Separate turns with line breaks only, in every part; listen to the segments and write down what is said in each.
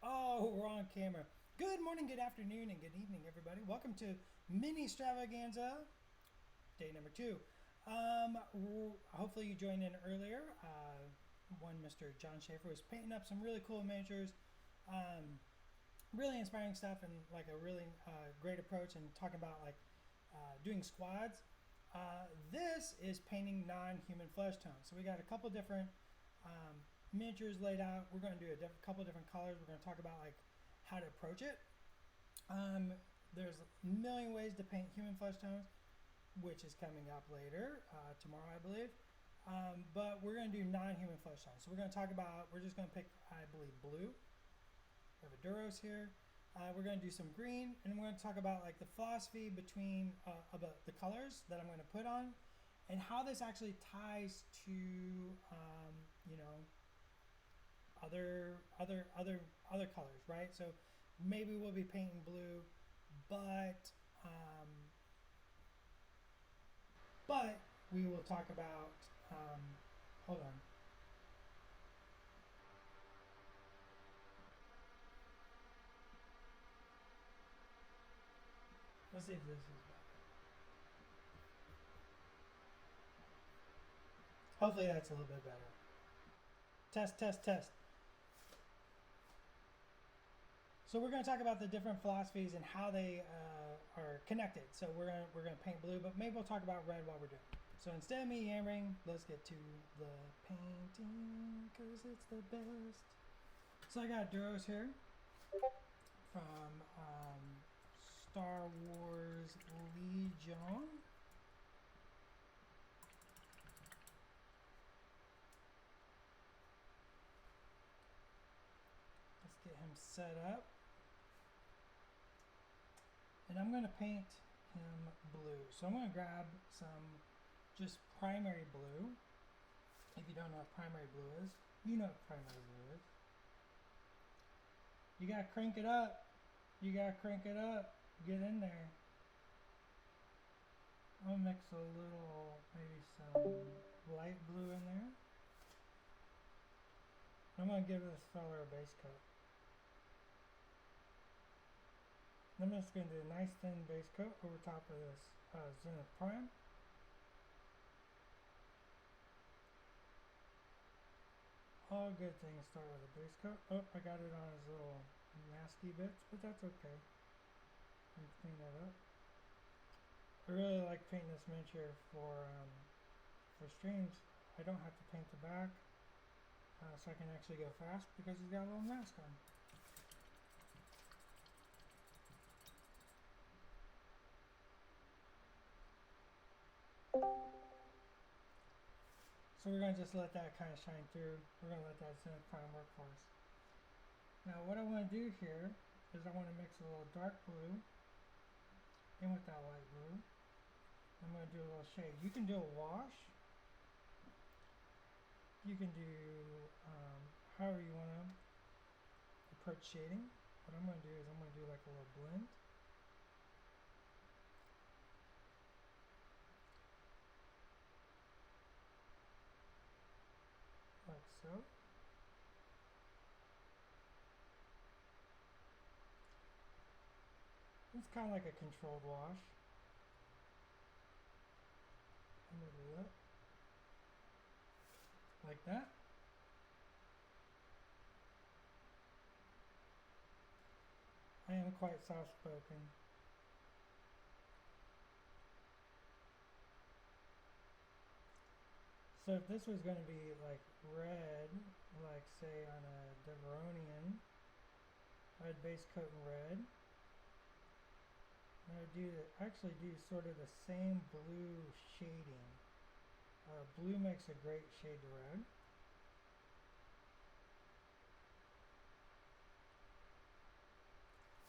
Oh, we're on camera. Good morning, good afternoon, and good evening, everybody. Welcome to Mini-stravaganza, day number 2. Hopefully you joined in earlier. One Mr. John Schaefer was painting up some really cool miniatures. Really inspiring stuff and like a really great approach and talking about like doing squads. This is painting non-human flesh tones. So we got a couple different miniatures laid out. We're going to do a couple different colors. We're going to talk about like how to approach it. There's a million ways to paint human flesh tones, which is coming up later, tomorrow I believe. But we're going to do non-human flesh tones. So we're going to talk about, we're just going to pick, I believe, blue. We have a Duros here. We're going to do some green, and we're going to talk about like the philosophy between about the colors that I'm going to put on, and how this actually ties to you know, other colors, right? So maybe we'll be painting blue, but we will talk about hold on. Let's see if this is better. Hopefully that's a little bit better. Test, test, test. So we're going to talk about the different philosophies and how they are connected. So we're gonna paint blue, but maybe we'll talk about red while we're doing it. So instead of me yammering, let's get to the painting because it's the best. So I got Duros here from Star Wars Legion. Let's get him set up. And I'm going to paint him blue. So I'm going to grab some just primary blue. If you don't know what primary blue is, you know what primary blue is. You got to crank it up. You got to crank it up. Get in there. I'll mix a little, maybe some light blue in there. I'm going to give this fella a base coat. I'm just going to do a nice thin base coat over top of this Zenith Prime. All good things start with a base coat. Oh, I got it on his little nasty bits, but that's okay. Let me clean that up. I really like painting this miniature for streams. I don't have to paint the back, so I can actually go fast because he's got a little mask on. So we're going to just let that kind of shine through. We're going to let that Zenith Prime work for us. Now what I want to do here is I want to mix a little dark blue in with that light blue. I'm going to do a little shade. You can do a wash. You can do however you want to approach shading. What I'm going to do is I'm going to do like a little blend. Like so. It's kind of like a controlled wash. I'm going to do that. Like that. I am quite soft-spoken. So if this was going to be like red, like say on a Deveronian, I'd base coat in red. And I'd actually do sort of the same blue shading. Blue makes a great shade to red.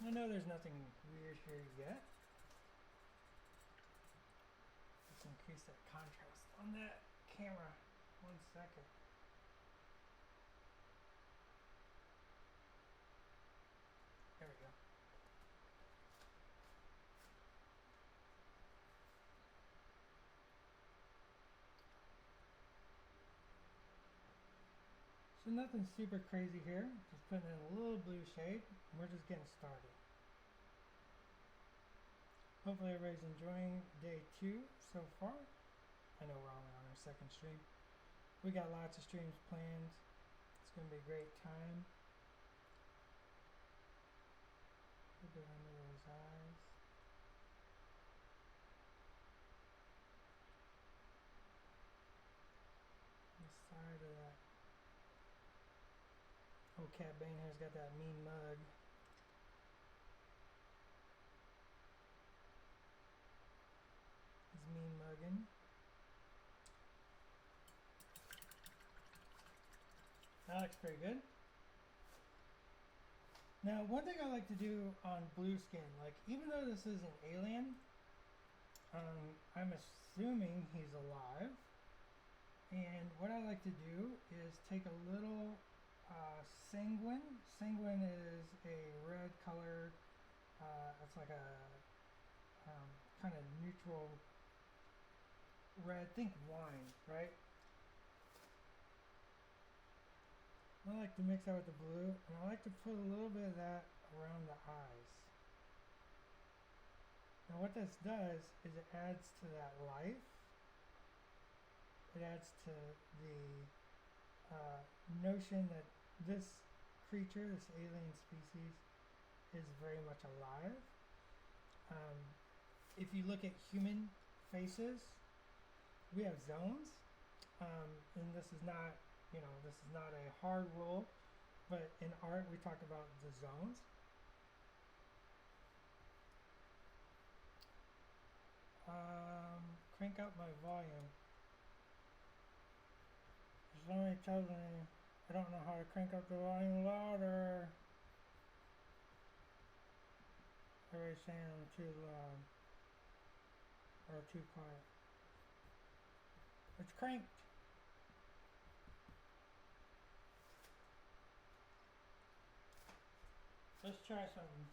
I know there's nothing weird here yet. Let's increase that contrast on that camera. 1 second. There we go. So nothing super crazy here, just putting in a little blue shade, and we're just getting started. Hopefully everybody's enjoying day 2 so far. I know we're only on our second stream. We got lots of streams planned. It's going to be a great time. A bit under those eyes. The side of that. Oh, Cat Bane here's got that mean mug. He's mean mugging. That looks pretty good. Now, one thing I like to do on blue skin, like even though this is an alien, I'm assuming he's alive. And what I like to do is take a little sanguine. Sanguine is a red color. It's like a kind of neutral red. Think wine, right? I like to mix that with the blue, and I like to put a little bit of that around the eyes. Now what this does is it adds to that life. It adds to the notion that this creature, this alien species, is very much alive. If you look at human faces, we have zones, and this is not, this is not a hard rule, but in art we talk about the zones. Crank up my volume. Somebody tells me I don't know how to crank up the volume louder. Everybody's saying I'm too loud or too quiet. It's cranked. Let's try something.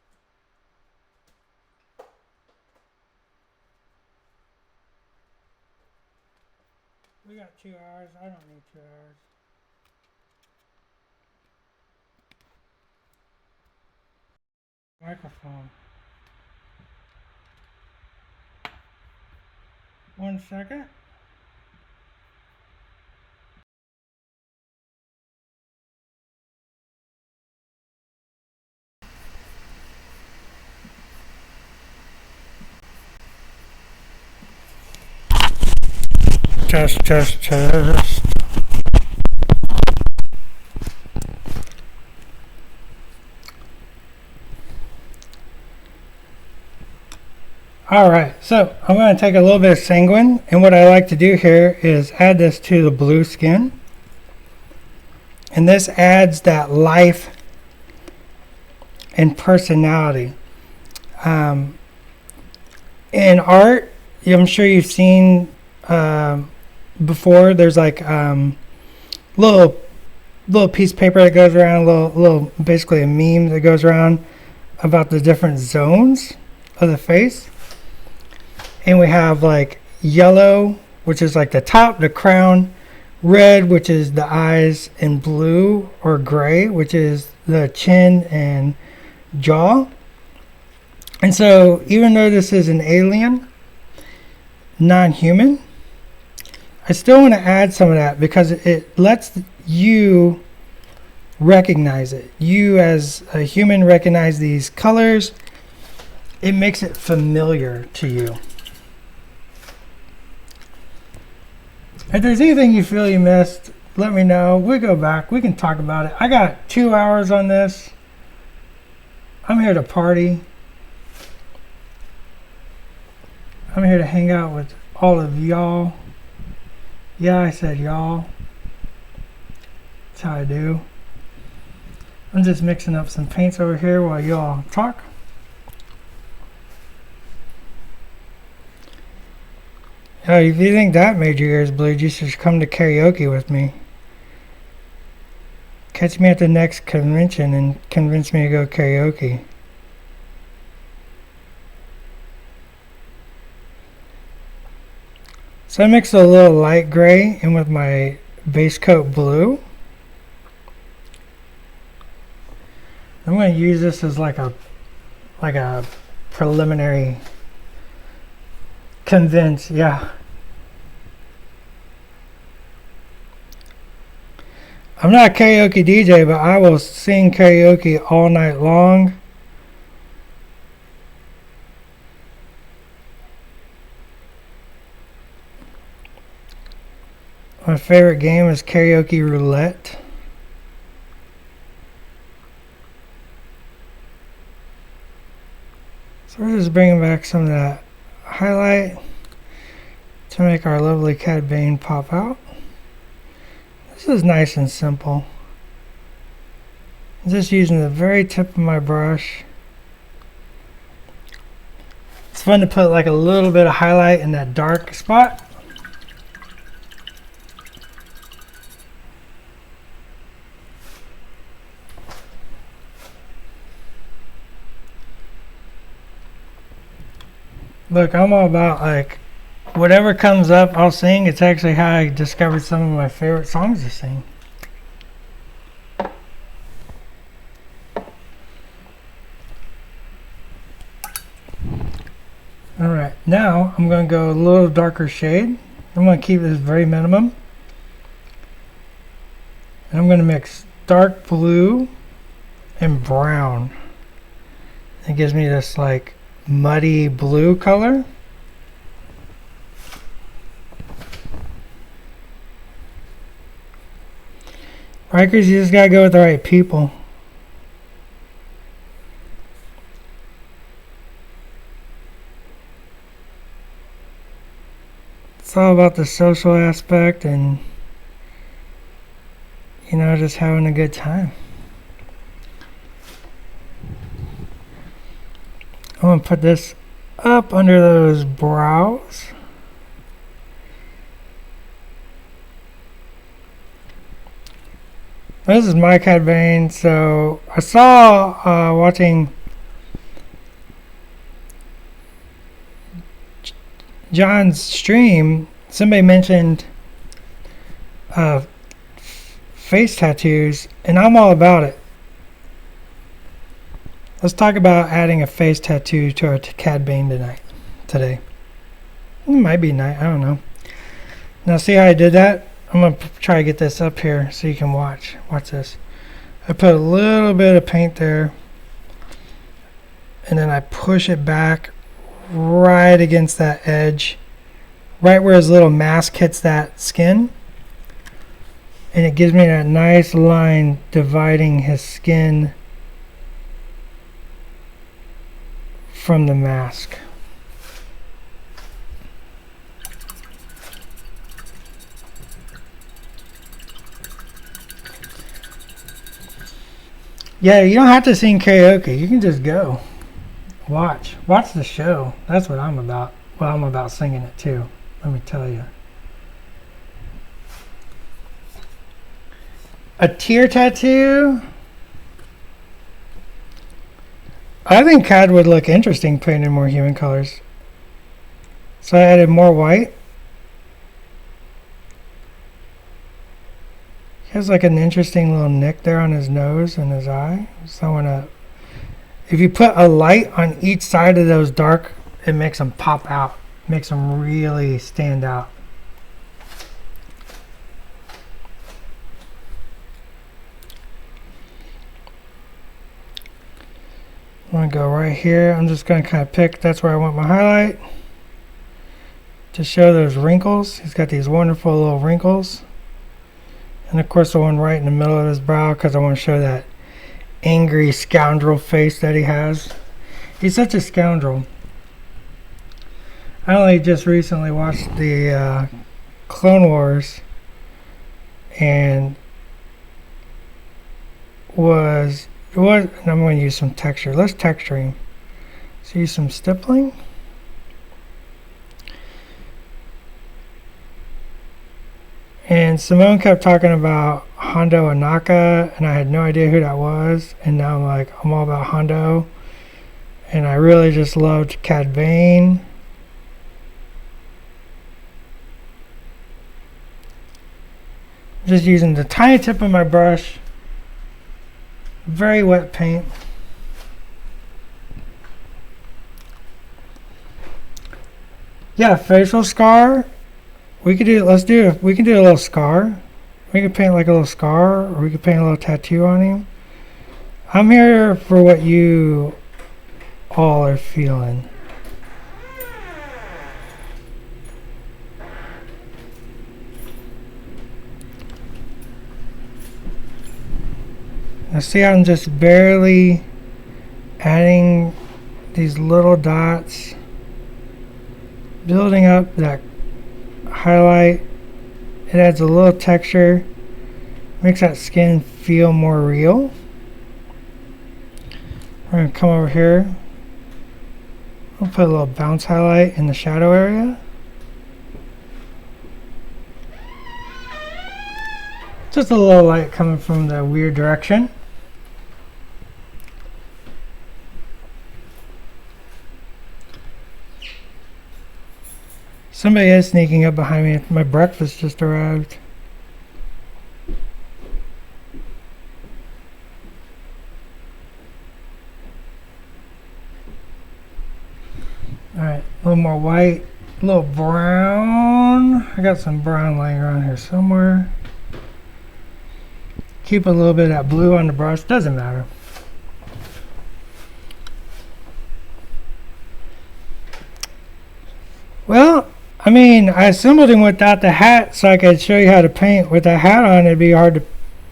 We got 2 hours. I don't need 2 hours. Microphone. 1 second. Test, test, test. Alright, so I'm going to take a little bit of sanguine, and what I like to do here is add this to the blue skin. And this adds that life and personality. In art, I'm sure you've seen before, there's like little piece of paper that goes around, little basically a meme that goes around about the different zones of the face. And we have like yellow, which is like the top, the crown, red, which is the eyes, and blue or gray, which is the chin and jaw. And so even though this is an alien, non-human, I still want to add some of that because it lets you recognize it. You as a human recognize these colors. It makes it familiar to you. If there's anything you feel you missed, let me know. We'll go back. We can talk about it. I got 2 hours on this. I'm here to party. I'm here to hang out with all of y'all. Yeah, I said y'all. That's how I do. I'm just mixing up some paints over here while y'all talk. Oh, if you think that made your ears bleed, you should come to karaoke with me. Catch me at the next convention and convince me to go karaoke. So I mixed a little light gray in with my base coat blue. I'm going to use this as like a preliminary convince, yeah. I'm not a karaoke DJ, but I will sing karaoke all night long. My favorite game is karaoke roulette. So we're just bringing back some of that highlight to make our lovely Cad Bane pop out. This is nice and simple. I'm just using the very tip of my brush. It's fun to put like a little bit of highlight in that dark spot. Look, I'm all about like whatever comes up I'll sing. It's actually how I discovered some of my favorite songs to sing. Alright, now I'm going to go a little darker shade. I'm going to keep this very minimum. And I'm going to mix dark blue and brown. It gives me this like muddy blue color. Rikers, you just gotta go with the right people. It's all about the social aspect and, you know, just having a good time. I'm going to put this up under those brows. This is my Cad Bane. So I saw watching John's stream, somebody mentioned face tattoos, and I'm all about it. Let's talk about adding a face tattoo to our Cad Bane today. It might be night, I don't know. Now see how I did that? I'm going to try to get this up here so you can watch. Watch this. I put a little bit of paint there, and then I push it back right against that edge, right where his little mask hits that skin. And it gives me that nice line dividing his skin from the mask. Yeah, you don't have to sing karaoke. You can just go. Watch the show. That's what I'm about. Well, I'm about singing it too. Let me tell you. A tear tattoo? I think Cad would look interesting painted more human colors. So I added more white. He has like an interesting little nick there on his nose and his eye. So I want to... If you put a light on each side of those dark, it makes them pop out. Makes them really stand out. I'm going to go right here. I'm just going to kind of pick, that's where I want my highlight. To show those wrinkles. He's got these wonderful little wrinkles. And of course the one right in the middle of his brow, because I want to show that angry scoundrel face that he has. He's such a scoundrel. I only just recently watched the Clone Wars and and I'm going to use some texture. Let's texture him. So use some stippling. And Simone kept talking about Hondo Anaka, and I had no idea who that was. And now I'm like, I'm all about Hondo. And I really just loved Cad Bane. Just using the tiny tip of my brush. very wet paint. Yeah, facial scar. We could do. Let's do it. We can do a little scar. We could paint like a little scar, or we could paint a little tattoo on him. I'm here for what you all are feeling. Now see how I'm just barely adding these little dots, building up that highlight. It adds a little texture, makes that skin feel more real. We're going to come over here. I'll put a little bounce highlight in the shadow area. Just a little light coming from the weird direction. Somebody is sneaking up behind me. My breakfast just arrived. Alright, a little more white, a little brown. I got some brown laying around here somewhere. Keep a little bit of that blue on the brush, doesn't matter. Well, I mean, I assembled him without the hat so I could show you how to paint. With the hat on, it'd be a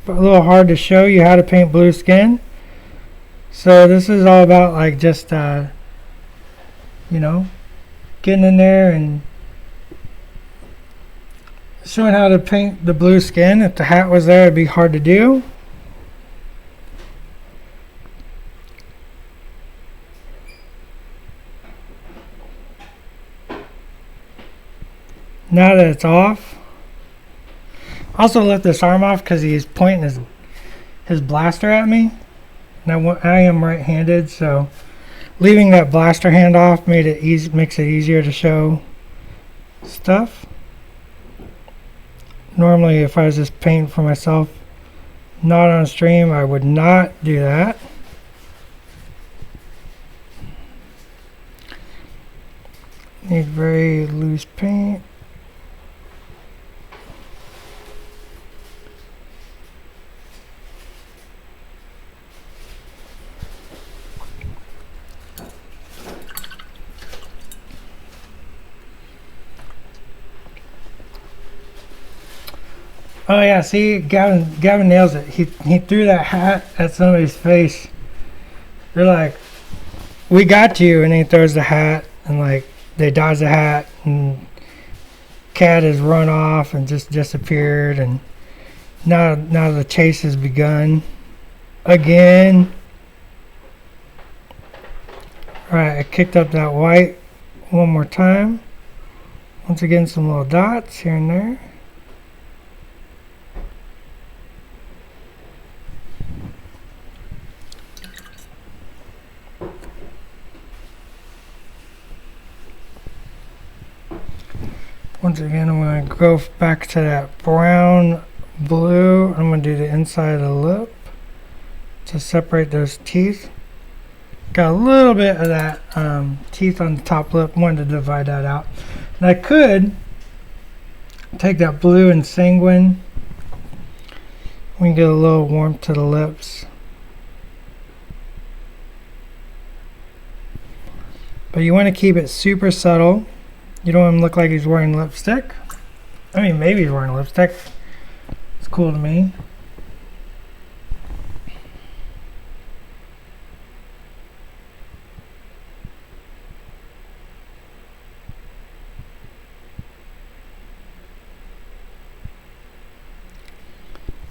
little hard to show you how to paint blue skin. So this is all about like just, you know, getting in there and showing how to paint the blue skin. If the hat was there, it'd be hard to do. Now that it's off, also lift this arm off because he's pointing his blaster at me. And I am right-handed, so leaving that blaster hand off makes it easier to show stuff. Normally, if I was just painting for myself, not on stream, I would not do that. Need very loose paint. Oh yeah, see, Gavin nails it. He threw that hat at somebody's face. They're like, "We got you," and he throws the hat, and like they dodge the hat, and cat has run off and just disappeared, and now the chase has begun again. All right, I kicked up that white one more time. Once again, some little dots here and there. Once again, I'm going to go back to that brown blue. I'm going to do the inside of the lip to separate those teeth. Got a little bit of that teeth on the top lip. Wanted to divide that out. And I could take that blue and sanguine. We can get a little warmth to the lips. But you want to keep it super subtle. You don't want him to look like he's wearing lipstick. I mean, maybe he's wearing lipstick. It's cool to me.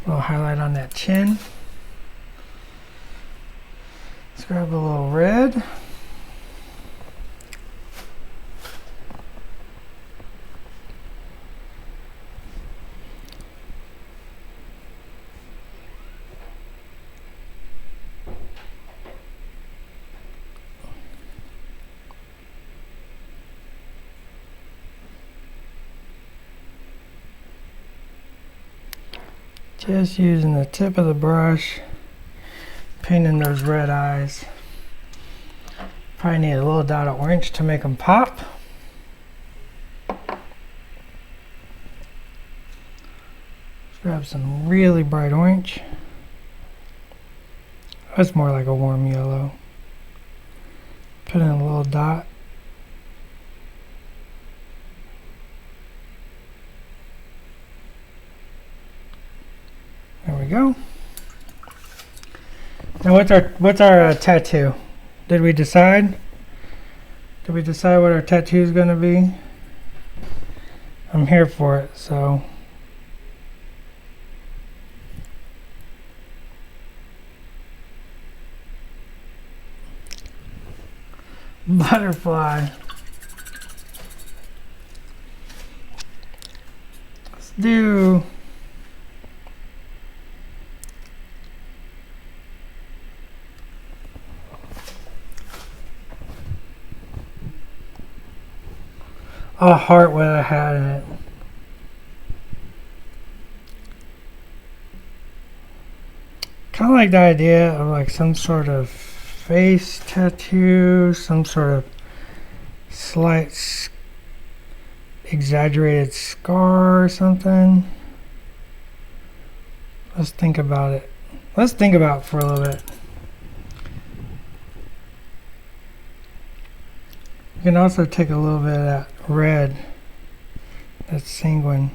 A little highlight on that chin. Let's grab a little red. Just using the tip of the brush Painting those red eyes. Probably need a little dot of orange to make them pop. Let's grab some really bright orange. That's more like a warm yellow. Put in a little dot. There we go. Now what's our tattoo? Did we decide? Did we decide what our tattoo is going to be? I'm here for it, so. Butterfly. Let's do a heart with a hat in it. Kind of like the idea of like some sort of face tattoo, some sort of slight exaggerated scar or something. Let's think about it. Let's think about it for a little bit. You can also take a little bit of that red, that's sanguine,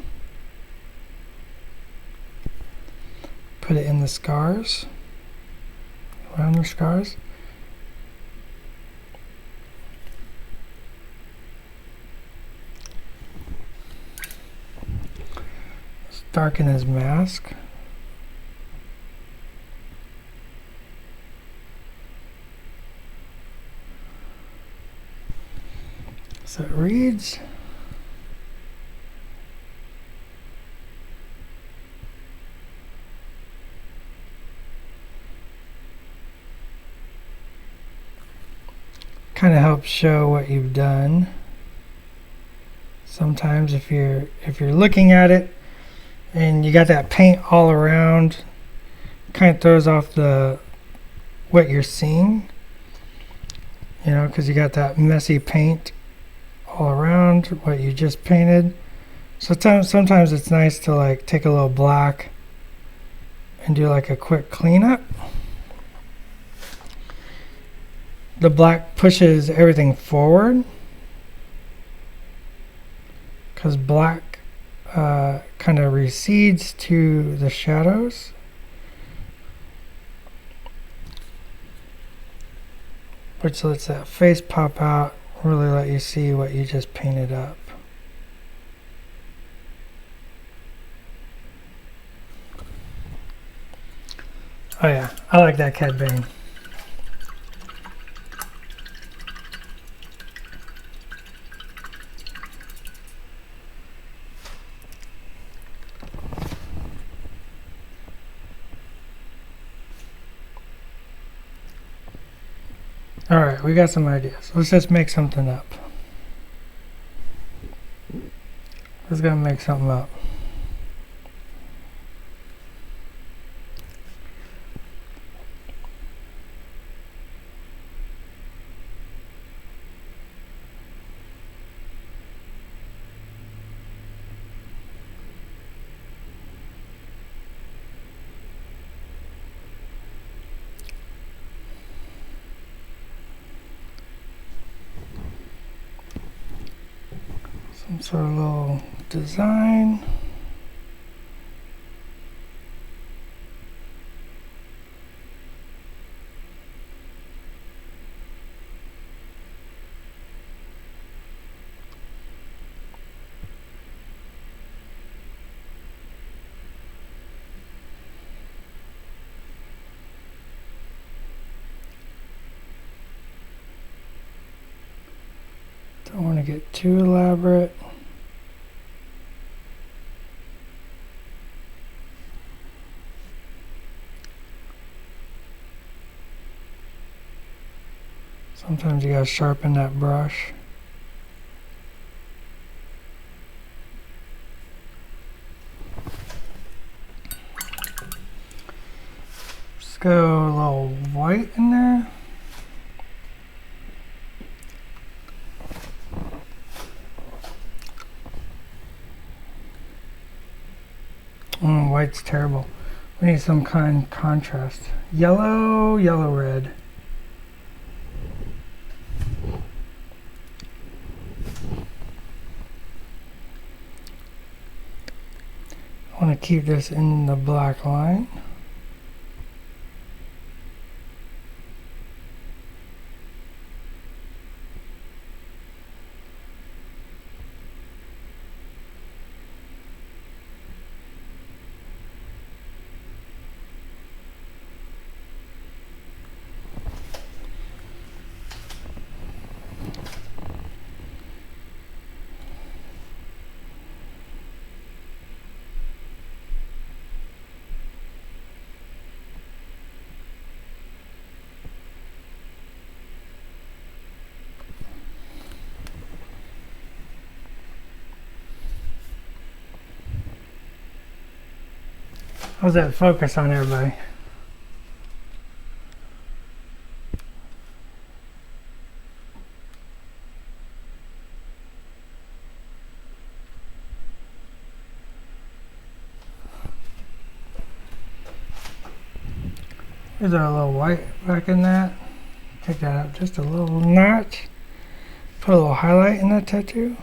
put it in the scars, around the scars. Let's darken his mask. So it reads, kind of helps show what you've done. Sometimes if you're looking at it and you got that paint all around, kind of throws off what you're seeing, you know, because you got that messy paint all around what you just painted. So sometimes it's nice to like take a little black and do like a quick cleanup. The black pushes everything forward because black kind of recedes to the shadows. Which lets that face pop out, really let you see what you just painted up. Oh yeah, I like that Cad Bane. Alright, we got some ideas. Let's just make something up. Let's go make something up. Some sort of little design. Don't want to get too elaborate. Sometimes you gotta sharpen that brush. Let's go a little white in there. White's terrible. We need some kind of contrast. Yellow, yellow, red. I want to keep this in the black line. How's that focus on everybody? Here's our little white back in that. Take that up just a little notch. Put a little highlight in that tattoo.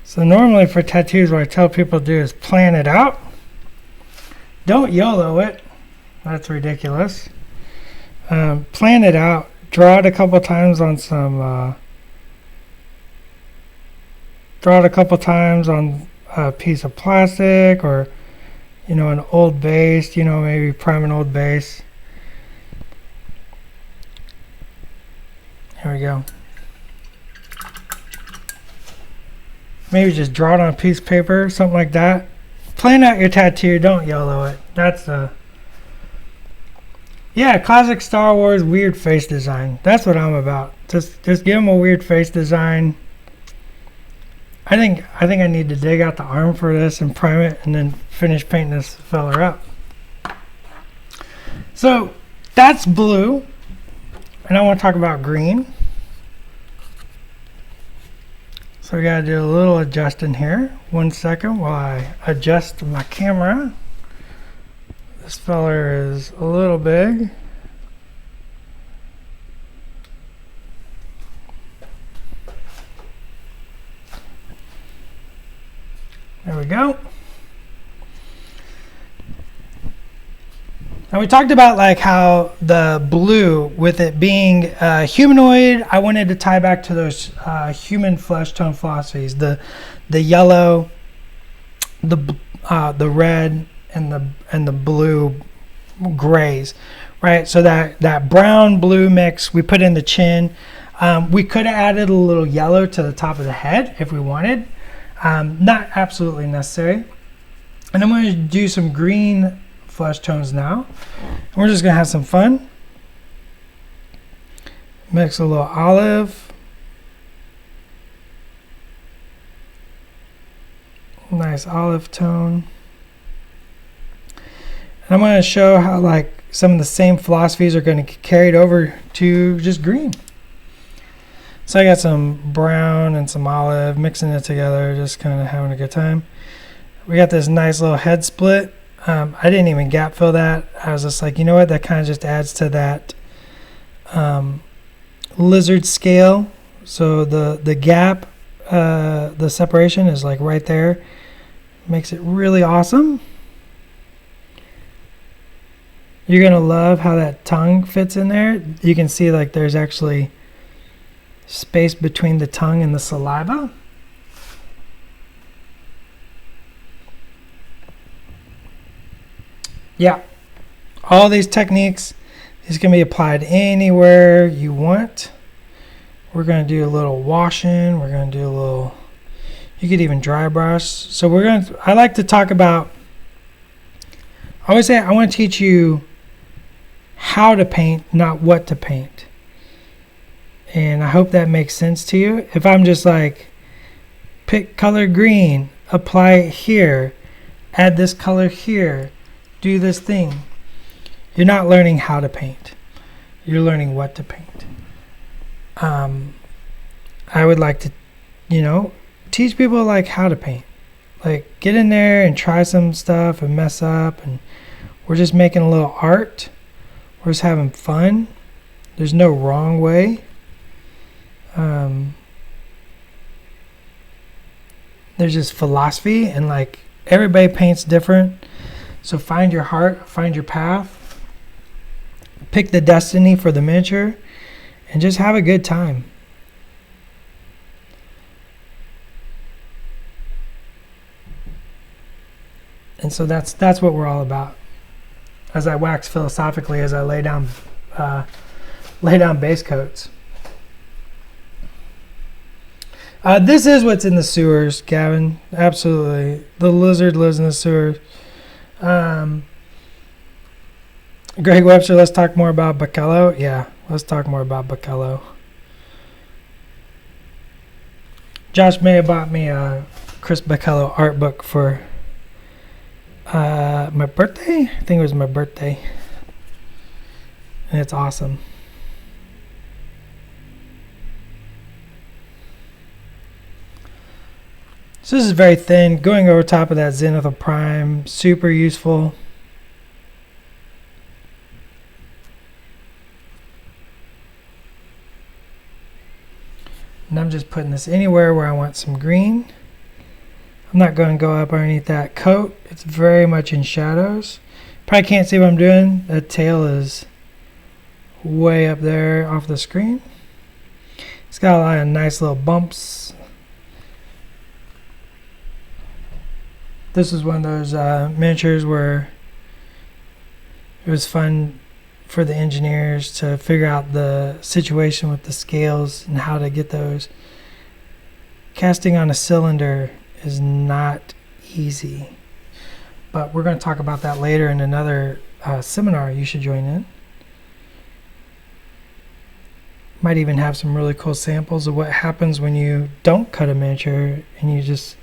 So normally for tattoos, what I tell people to do is plan it out. Don't YOLO it. That's ridiculous. Plan it out. Draw it a couple times on some. Draw it a couple times on a piece of plastic, or an old base. Maybe prime an old base. Here we go. Maybe just draw it on a piece of paper, something like that. Plan out your tattoo, don't YOLO it. That's yeah, classic Star Wars weird face design. That's what I'm about. Just give them a weird face design. I think I need to dig out the arm for this and prime it, and then finish painting this fella up. So that's blue, and I want to talk about green. So we gotta do a little adjusting here. 1 second while I adjust my camera. This feller is a little big. There we go. Now we talked about like how the blue, with it being humanoid, I wanted to tie back to those human flesh tone philosophies. The yellow, the red, and the blue grays, right? So that brown blue mix we put in the chin. We could have added a little yellow to the top of the head if we wanted. Not absolutely necessary. And I'm going to do some green flesh tones now. And we're just going to have some fun. Mix a little olive. Nice olive tone. And I'm going to show how like some of the same philosophies are going to get carried over to just green. So I got some brown and some olive, mixing it together, just kind of having a good time. We got this nice little head split. I didn't even gap fill that. I was just like, you know what? That kind of just adds to that lizard scale. So the gap, the separation is like right there. Makes it really awesome. You're going to love how that tongue fits in there. You can see like there's actually space between the tongue and the saliva. Yeah, all these techniques, these can be applied anywhere you want. We're going to do a little washing. We're going to do a little, you could even dry brush. So I like to talk about, I always say I want to teach you how to paint, not what to paint. And I hope that makes sense to you. If I'm just like, pick color green, apply it here, add this color here, do this thing. You're not learning how to paint. You're learning what to paint. I would like to, teach people like how to paint. Like get in there and try some stuff and mess up, and we're just making a little art. We're just having fun. There's no wrong way. There's just philosophy, and like everybody paints different. So find your heart, find your path, pick the destiny for the miniature, and just have a good time. And so that's what we're all about. As I wax philosophically, as I lay down base coats. This is what's in the sewers, Gavin. Absolutely. The lizard lives in the sewers. Greg Webster, let's talk more about Bacallo. Yeah, let's talk more about Bacallo. Josh may have bought me a Chris Bacallo art book for my birthday. I think it was my birthday. And it's awesome. So this is very thin, going over top of that Zenith of Prime, super useful. And I'm just putting this anywhere where I want some green. I'm not going to go up underneath that coat. It's very much in shadows. Probably can't see what I'm doing. That tail is way up there off the screen. It's got a lot of nice little bumps. This is one of those miniatures where it was fun for the engineers to figure out the situation with the scales and how to get those. Casting on a cylinder is not easy, but we're going to talk about that later in another seminar you should join in. Might even have some really cool samples of what happens when you don't cut a miniature and you just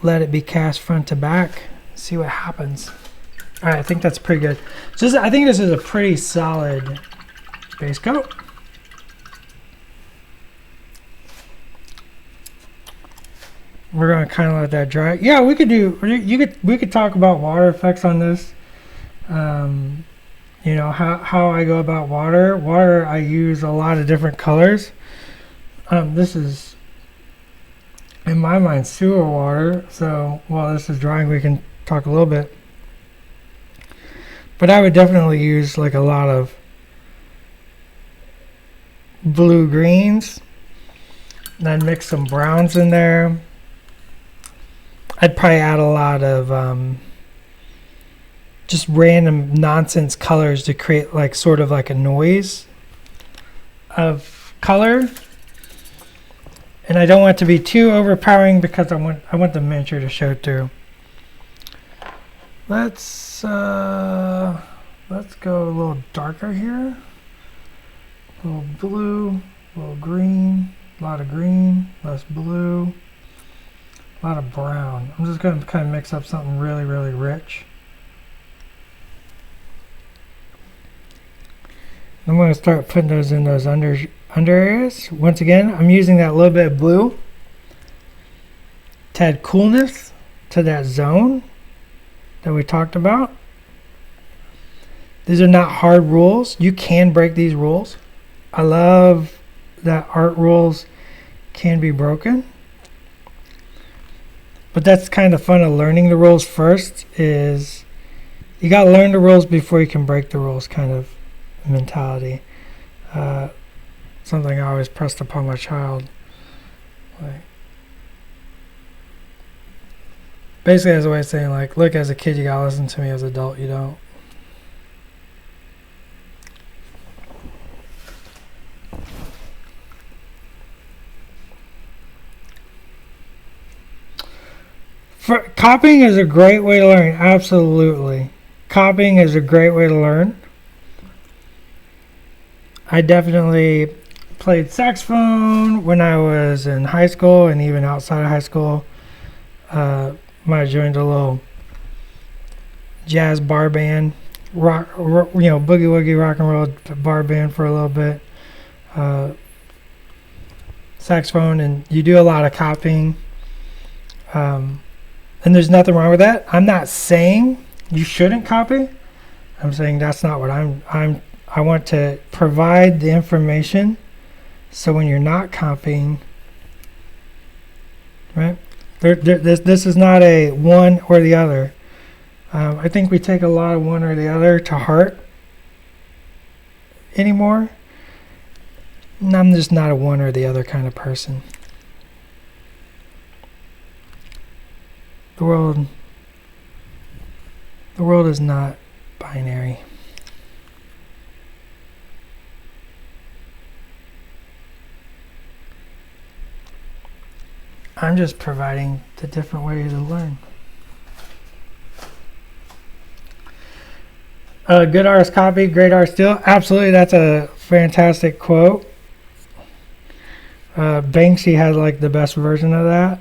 let it be cast front to back. See what happens. All right, I think that's pretty good. So I think this is a pretty solid base coat. We're gonna kind of let that dry. Yeah, we could do. We could talk about water effects on this. You know how I go about water. Water, I use a lot of different colors. This is, in my mind, sewer water. So while this is drying, we can talk a little bit. But I would definitely use like a lot of blue greens. Then mix some browns in there. I'd probably add a lot of just random nonsense colors to create like sort of like a noise of color. And I don't want it to be too overpowering because I want the miniature to show through. Let's go a little darker here. A little blue, a little green, a lot of green, less blue, a lot of brown. I'm just going to kind of mix up something really, really rich. I'm going to start putting those in those under areas. Once again, I'm using that little bit of blue to add coolness to that zone that we talked about. These are not hard rules. You can break these rules. I love that art rules can be broken. But that's kind of fun of learning the rules first, is you got to learn the rules before you can break the rules kind of mentality. Something I always pressed upon my child. Like, basically as a way of saying, like, look, as a kid you gotta listen to me, as an adult you don't. Copying is a great way to learn, absolutely. Copying is a great way to learn. I definitely played saxophone when I was in high school and even outside of high school. I joined a little jazz bar band, rock, boogie woogie rock and roll bar band for a little bit. Saxophone, and you do a lot of copying. And there's nothing wrong with that. I'm not saying you shouldn't copy. I'm saying that's not what I want to provide the information so when you're not copying, right? This is not a one or the other. I think we take a lot of one or the other to heart anymore. And I'm just not a one or the other kind of person. The world is not binary. I'm just providing the different ways to learn. Good artist copy, great art steal. Absolutely, that's a fantastic quote. Banksy had like the best version of that.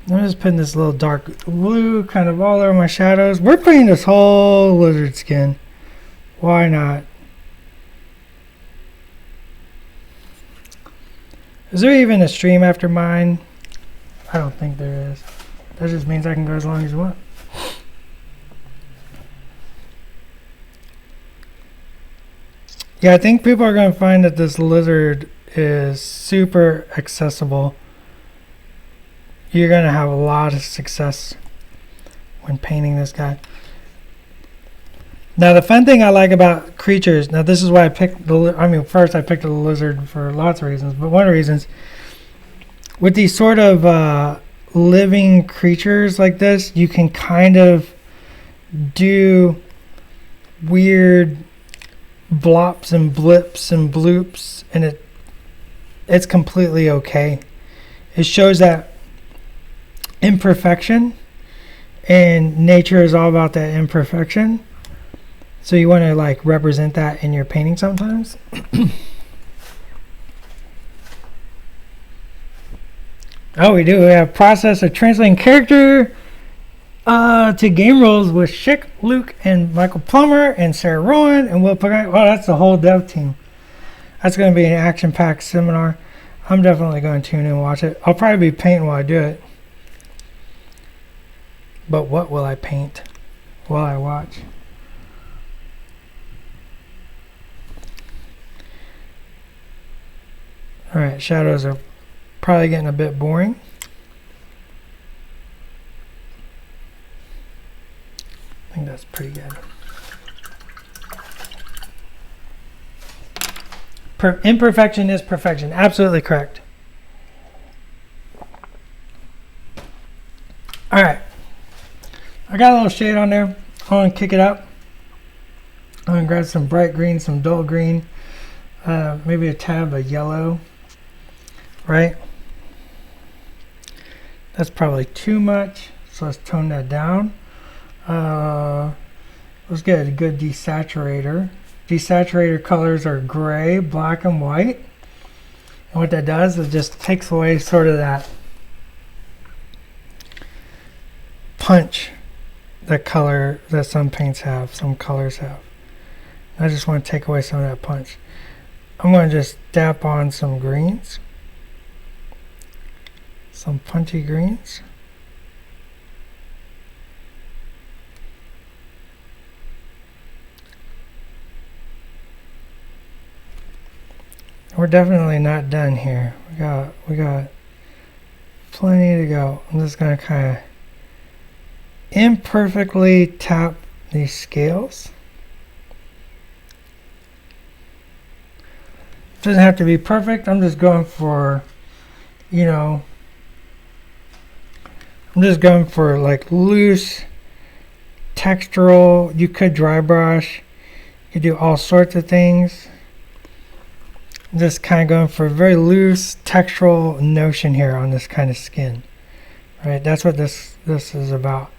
I'm just putting this little dark blue kind of all over my shadows. We're painting this whole lizard skin. Why not? Is there even a stream after mine? I don't think there is. That just means I can go as long as you want. Yeah, I think people are going to find that this lizard is super accessible. You're going to have a lot of success when painting this guy. Now, the fun thing I like about creatures, now this is why I picked first I picked the lizard for lots of reasons, but one of the reasons, with these sort of living creatures like this, you can kind of do weird blops and blips and bloops, and it's completely okay. It shows that imperfection, and nature is all about that imperfection. So you want to like represent that in your painting sometimes. Oh, we do. We have process of translating character to game rules with Schick, Luke, and Michael Plummer, and Sarah Rowan, and Will Pagani. Oh, that's the whole dev team. That's going to be an action-packed seminar. I'm definitely going to tune in and watch it. I'll probably be painting while I do it. But what will I paint while I watch? Alright, shadows are probably getting a bit boring. I think that's pretty good. Imperfection is perfection. Absolutely correct. Alright. I got a little shade on there. I want to kick it up. I'm going to grab some bright green, some dull green, maybe a tab of yellow. Right? That's probably too much, so let's tone that down. Let's get a good desaturator. Desaturator colors are gray, black, and white. And what that does is just takes away sort of that punch that color that some paints have, some colors have. I just want to take away some of that punch. I'm going to just dap on some greens. Some punchy greens. We're definitely not done here. We got plenty to go. I'm just going to kind of imperfectly tap these scales. Doesn't have to be perfect. I'm just going for, I'm just going for like loose, textural. You could dry brush. You could do all sorts of things. Just kind of going for a very loose textural notion here on this kind of skin. Right, that's what this is about.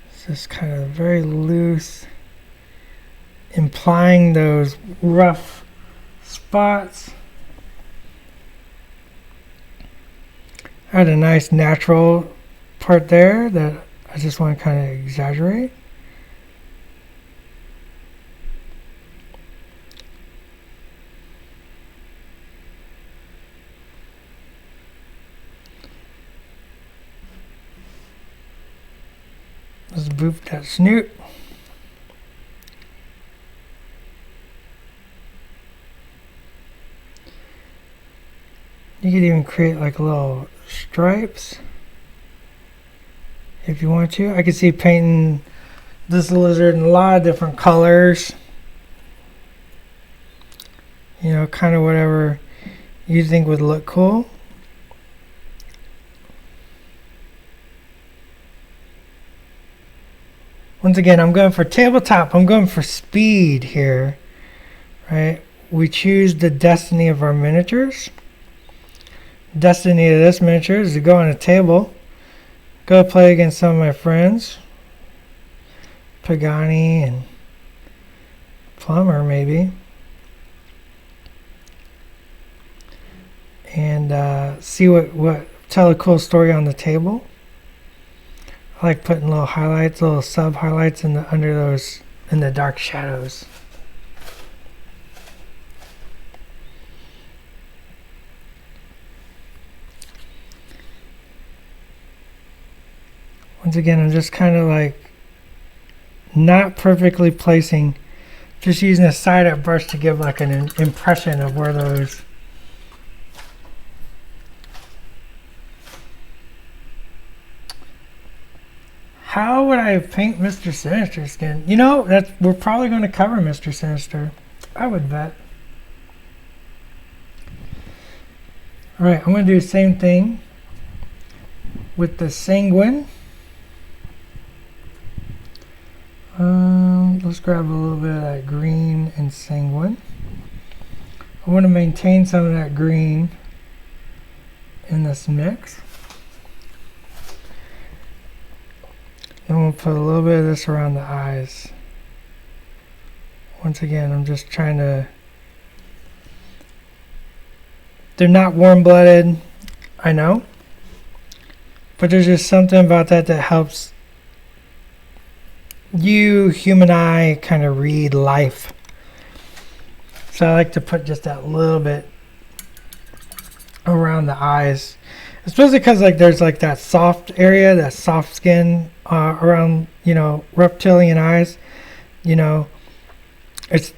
It's just kind of very loose, implying those rough spots. I had a nice natural part there that I just want to kind of exaggerate. Let's boop that snoot. You could even create like little stripes if you want to. I could see painting this lizard in a lot of different colors. You know, kind of whatever you think would look cool. Once again, I'm going for tabletop. I'm going for speed here, right? We choose the destiny of our miniatures. Destiny of this miniature is to go on a table, go play against some of my friends, Pagani and Plumber maybe, and see what tell a cool story on the table. I like putting little highlights, little sub highlights under those in the dark shadows. Once again, I'm just kind of like not perfectly placing, just using a side-up brush to give like an impression of where those How would I paint Mr. Sinister skin? You know, we're probably going to cover Mr. Sinister. I would bet. Alright, I'm going to do the same thing with the Sanguine. Let's grab a little bit of that green and Sanguine. I want to maintain some of that green in this mix. And we'll put a little bit of this around the eyes. Once again, I'm just trying to... They're not warm-blooded, I know. But there's just something about that helps you, human eye, kind of read life. So I like to put just that little bit around the eyes. Especially because like there's like that soft area, that soft skin around, you know, reptilian eyes. You know,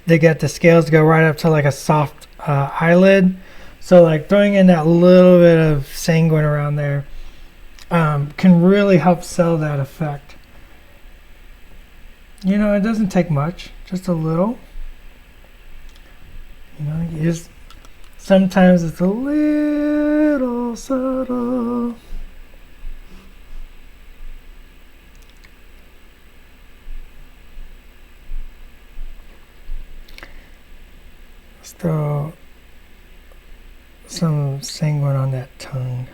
they get the scales to go right up to like a soft eyelid. So like throwing in that little bit of Sanguine around there can really help sell that effect. You know, it doesn't take much, just a little. You know, you just sometimes it's a little subtle. Let's throw some Sanguine on that tongue.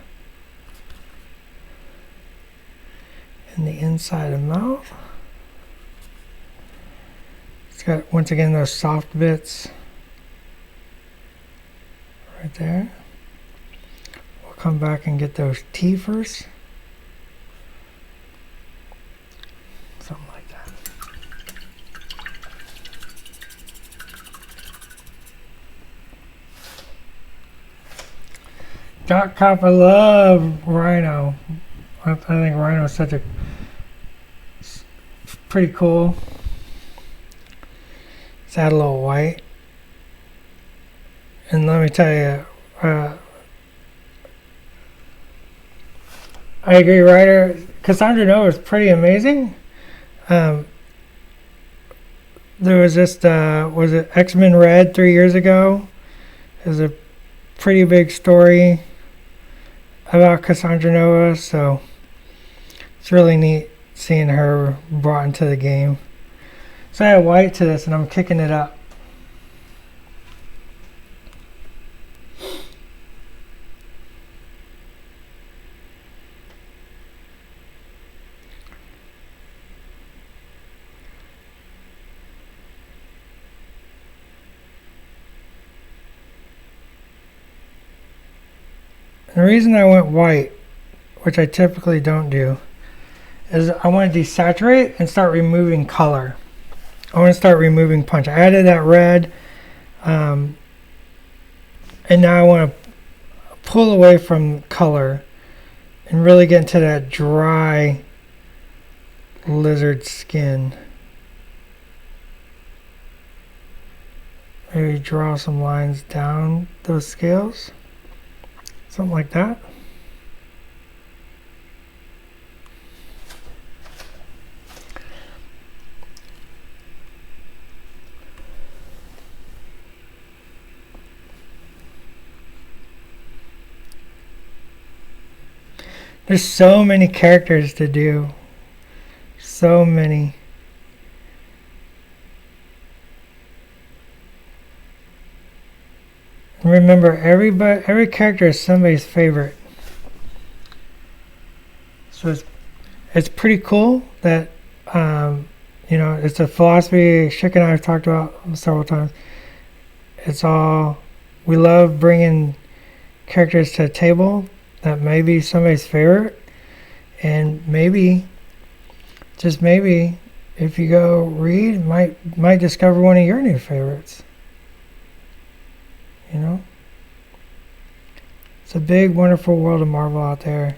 And the inside of the mouth. It's got, once again, those soft bits right there. We'll come back and get those teeth first. Something like that. Dot Cop, I love Rhino. I think Rhino is such a pretty cool. Let's add a little white. And let me tell you, I agree, Ryder. Cassandra Nova is pretty amazing. There was just, was it X-Men Red 3 years ago? There's a pretty big story about Cassandra Nova, so it's really neat seeing her brought into the game. So I add white to this and I'm kicking it up. The reason I went white, which I typically don't do, is I want to desaturate and start removing color. I want to start removing punch. I added that red, and now I want to pull away from color and really get into that dry lizard skin. Maybe draw some lines down those scales. Something like that. There's so many characters to do. So many. And remember, every character is somebody's favorite. So it's pretty cool that it's a philosophy Shik and I have talked about several times. We love bringing characters to the table that may be somebody's favorite, and maybe, just maybe, if you go read, might discover one of your new favorites. It's a big, wonderful world of Marvel out there.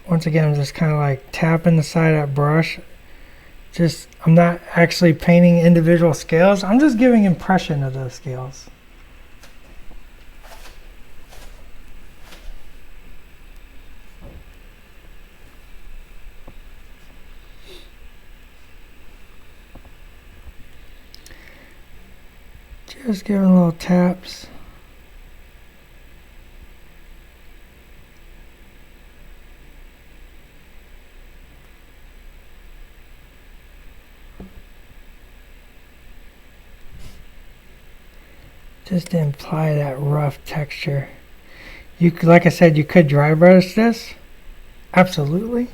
Once again, I'm just kind of like tapping the side of that brush. I'm not actually painting individual scales. I'm just giving impression of those scales. Just giving little taps. Just to imply that rough texture. Like I said, you could dry brush this. Absolutely.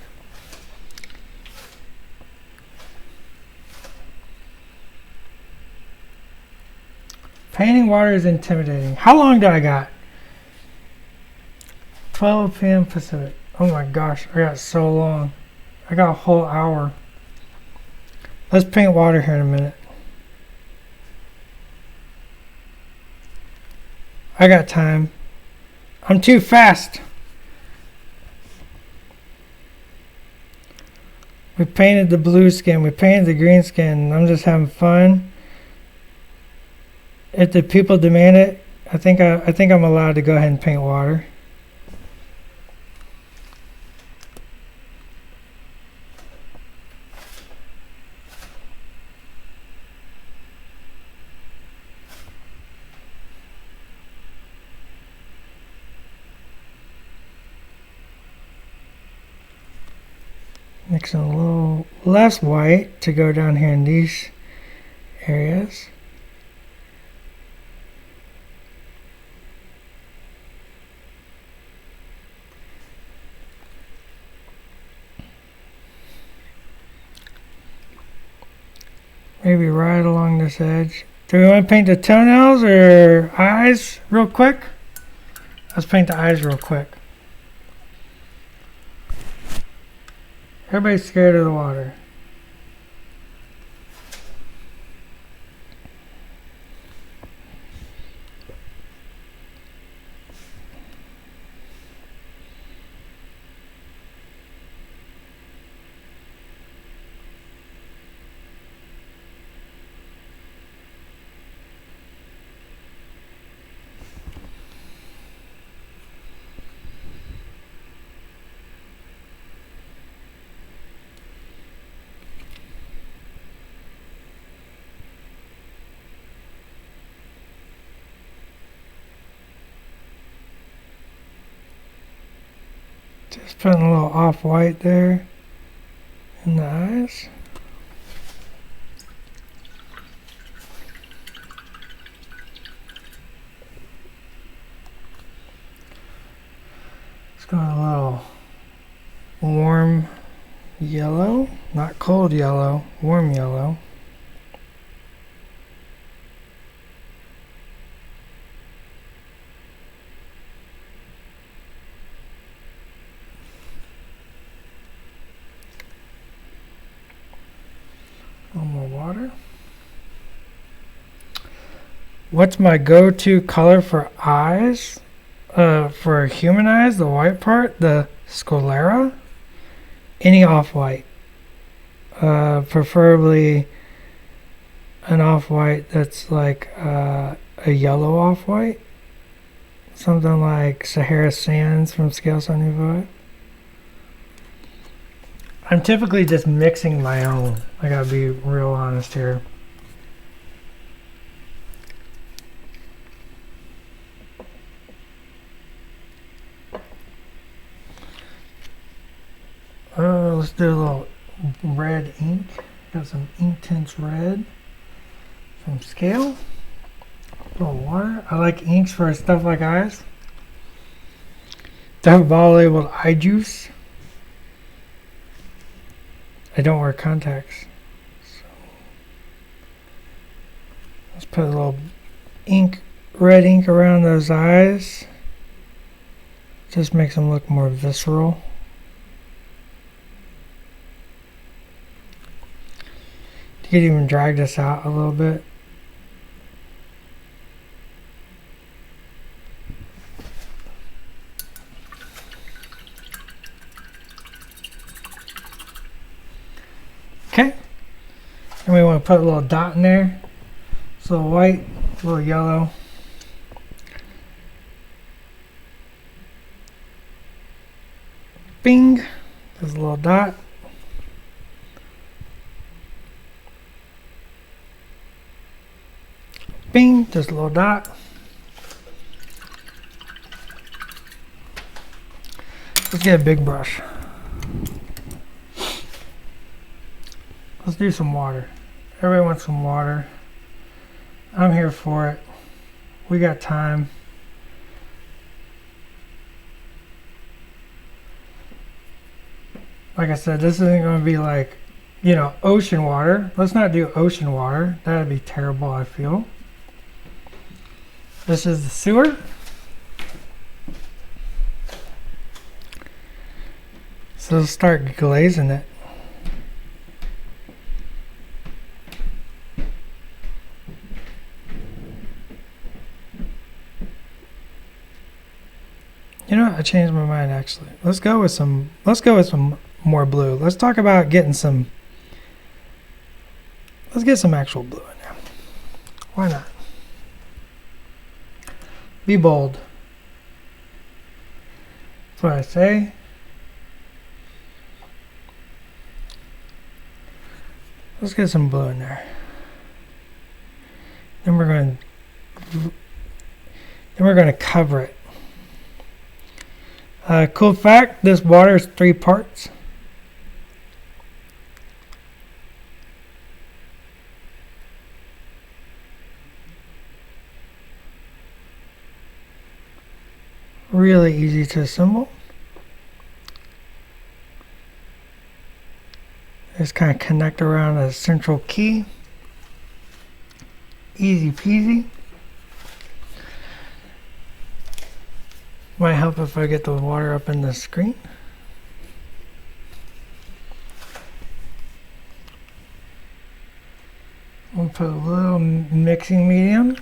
Painting water is intimidating. How long do I got? 12 p.m. Pacific. Oh my gosh, I got so long. I got a whole hour. Let's paint water here in a minute. I got time. I'm too fast. We painted the blue skin. We painted the green skin. I'm just having fun. If the people demand it, I think I'm allowed to go ahead and paint water. Mixing a little less white to go down here in these areas. Maybe right along this edge. Do we want to paint the toenails or eyes real quick? Let's paint the eyes real quick. Everybody's scared of the water. Just putting a little off-white there in the eyes. Let's go a little warm yellow, not cold yellow, warm yellow. A little more water. What's my go-to color for eyes? For human eyes, the white part, the sclera. Any off-white. Preferably an off-white that's like a yellow off-white. Something like Sahara Sands from Scale 75. I'm typically just mixing my own. I gotta be real honest here. Let's do a little red ink. Got some Inktense red from Scale. A little water. I like inks for stuff like eyes. Double bottle labeled eye juice. I don't wear contacts. So let's put a little ink, red ink around those eyes. Just makes them look more visceral. You could even drag this out a little bit. Okay. And we want to put a little dot in there. So a little white, a little yellow. Bing. There's a little dot. Bing, just a little dot. Let's get a big brush. Let's do some water. Everybody wants some water. I'm here for it. We got time. Like I said, this isn't going to be like, you know, ocean water. Let's not do ocean water. That would be terrible, I feel. This is the sewer. So let's start glazing it. You know what? I changed my mind actually. Let's go with some more blue. Let's talk about getting some. Let's get some actual blue in there. Why not? Be bold. That's what I say. Let's get some blue in there. Then we're going to cover it. Cool fact, this water is 3 parts. Really easy to assemble. Just kind of connect around a central key. Easy peasy. Might help if I get the water up in the screen. We'll put a little mixing medium.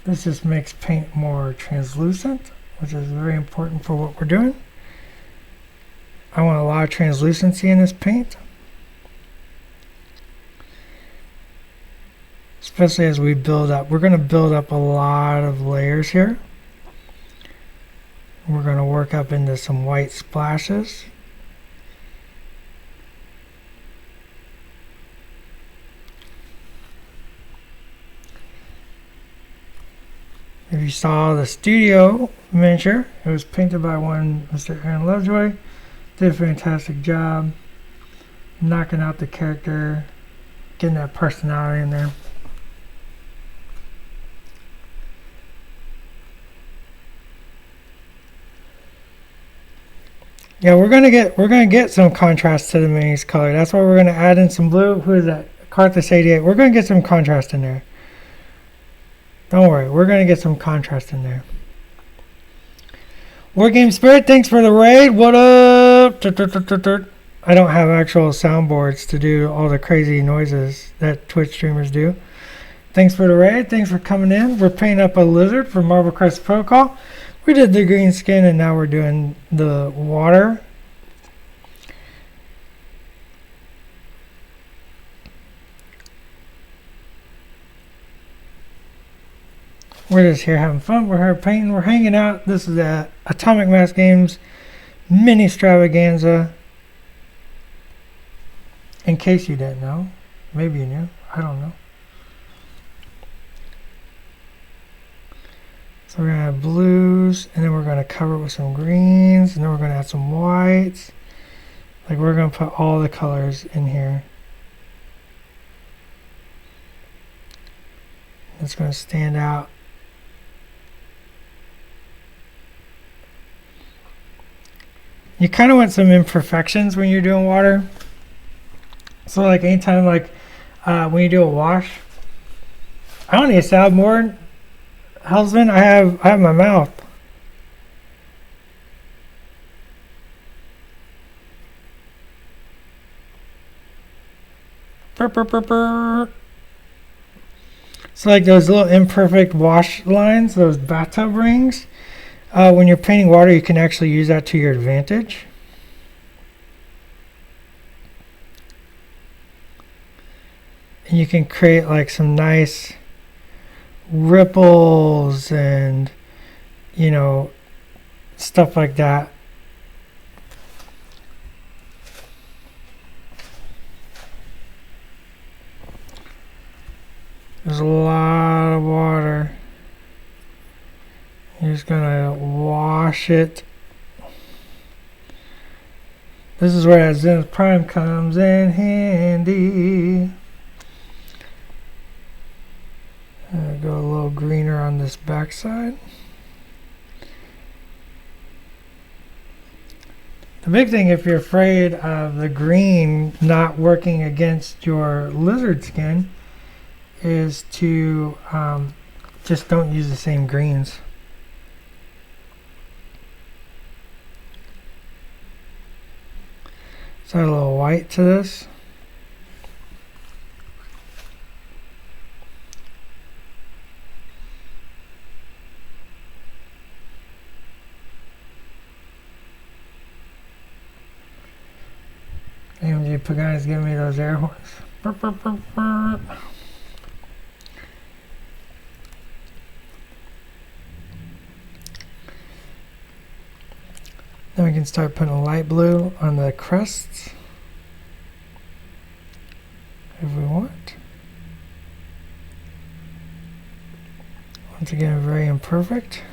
This just makes paint more translucent, which is very important for what we're doing. I want a lot of translucency in this paint. Especially as we build up. We're going to build up a lot of layers here. We're going to work up into some white splashes. If you saw the studio miniature. It was painted by one Mr. Aaron Lovejoy. Did a fantastic job knocking out the character, getting that personality in there. Yeah, we're gonna get some contrast to the minis color. That's why we're gonna add in some blue. Who is that? Carthus 88. We're gonna get some contrast in there. Don't worry, we're gonna get some contrast in there. War Game Spirit, thanks for the raid. What up? I don't have actual soundboards to do all the crazy noises that Twitch streamers do. Thanks for the raid. Thanks for coming in. We're painting up a lizard for Marvel Crisis Protocol. We did the green skin and now we're doing the water. We're just here having fun. We're here painting. We're hanging out. This is the Atomic Mass Games Mini-stravaganza. In case you didn't know. Maybe you knew. I don't know. So we're going to have blues, and then we're going to cover it with some greens, and then we're going to add some whites. Like, we're going to put all the colors in here. It's going to stand out. You kind of want some imperfections when you're doing water. So like anytime like when you do a wash, I don't need a soundboard. Husband, I have my mouth. Burr, burr, burr, burr. So like those little imperfect wash lines, those bathtub rings, when you're painting water, you can actually use that to your advantage. And you can create like some nice ripples and, you know, stuff like that. There's a lot of water. You're just gonna wash it. This is where that Zenith Prime comes in handy. Go a little greener on this backside. The big thing, if you're afraid of the green not working against your lizard skin, is to just don't use the same greens. So add a little white to this. AMG Pagani's giving me those air horns. Burr, burr, burr, burr. Then we can start putting a light blue on the crests if we want. Once again, very imperfect.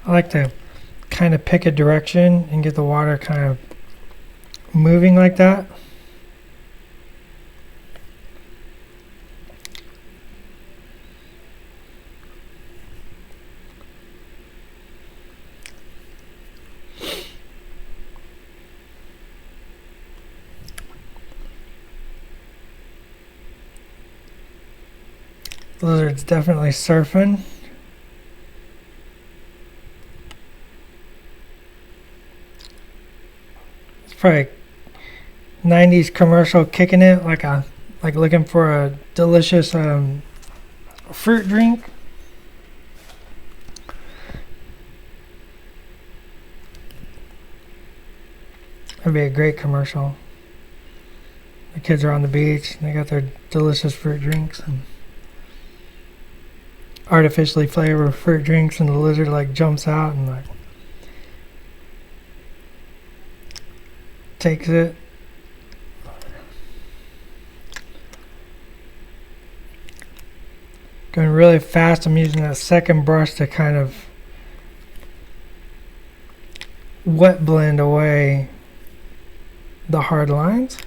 I like to kind of pick a direction and get the water kind of moving like that. The lizard's definitely surfing. It's probably 90s commercial kicking it like looking for a delicious fruit drink. That'd be a great commercial. The kids are on the beach and they got their delicious fruit drinks and artificially flavored fruit drinks, and the lizard like jumps out and like takes it. Going really fast. I'm using that second brush to kind of wet blend away the hard lines.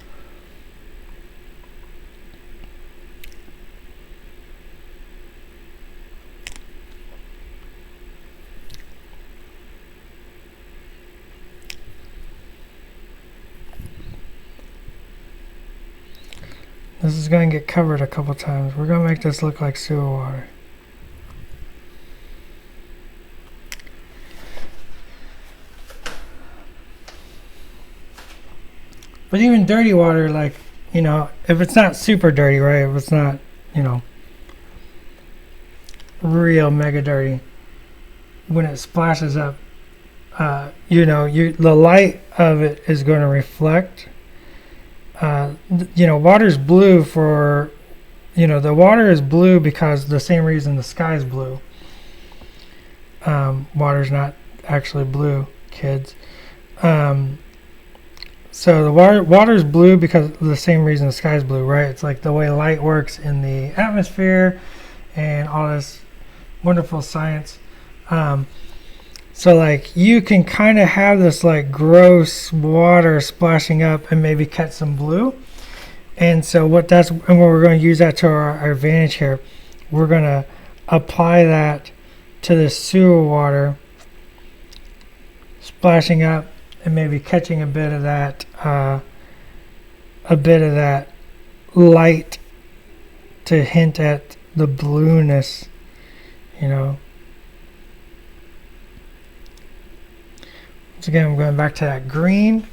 This is going to get covered a couple times. We're going to make this look like sewer water. But even dirty water, like, you know, if it's not super dirty, right? If it's not, you know, real mega dirty, when it splashes up, you know, the light of it is going to reflect. You know, water's blue for, you know, the water is blue because the same reason the sky is blue. Water's not actually blue, kids. So the water's blue because of the same reason the sky's blue, right? It's like the way light works in the atmosphere and all this wonderful science. So like you can kind of have this like gross water splashing up and maybe catch some blue. And so what we're going to use that to our advantage here. We're going to apply that to the sewer water, splashing up and maybe catching a bit of that light to hint at the blueness, you know. Once again, I'm going back to that green.